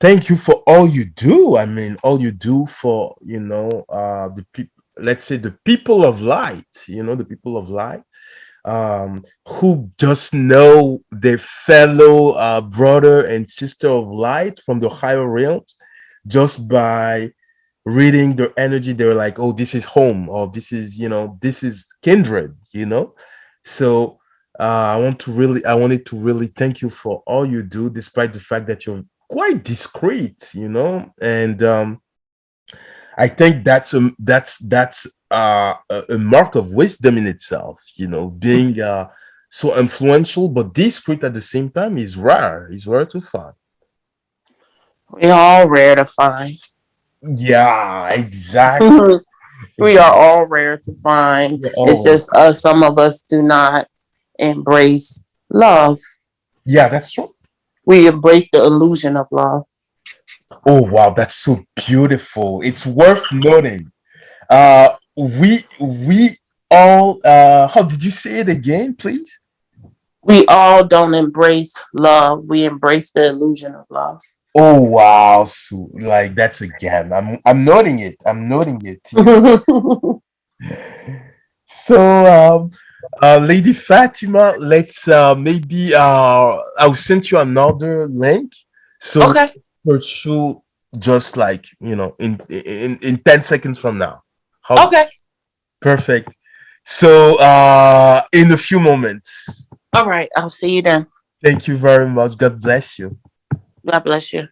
thank you for all you do. I mean, all you do for, the people, let's say the people of light, the people of light, who just know their fellow brother and sister of light from the higher realms just by reading their energy. They're like, oh, this is home, or this is kindred, so I wanted to really thank you for all you do, despite the fact that you're quite discreet, and I think that's a mark of wisdom in itself, being so influential but discreet at the same time is rare. Is rare to find. We're all rare to find. Yeah, exactly. We are all rare to find. You're It's always. just us, some of us do not embrace love. Yeah, that's true. We embrace the illusion of love. Oh wow, that's so beautiful. It's worth noting. We all how did you say it again, please? We all don't embrace love. We embrace the illusion of love. Oh wow, so like that's again. I'm noting it. I'm noting it. So Lady Fatima, let's maybe I'll send you another link. So Okay. pursue just like in 10 seconds from now. How Okay. perfect. So in a few moments. All right. I'll see you then. Thank you very much. God bless you. God bless you.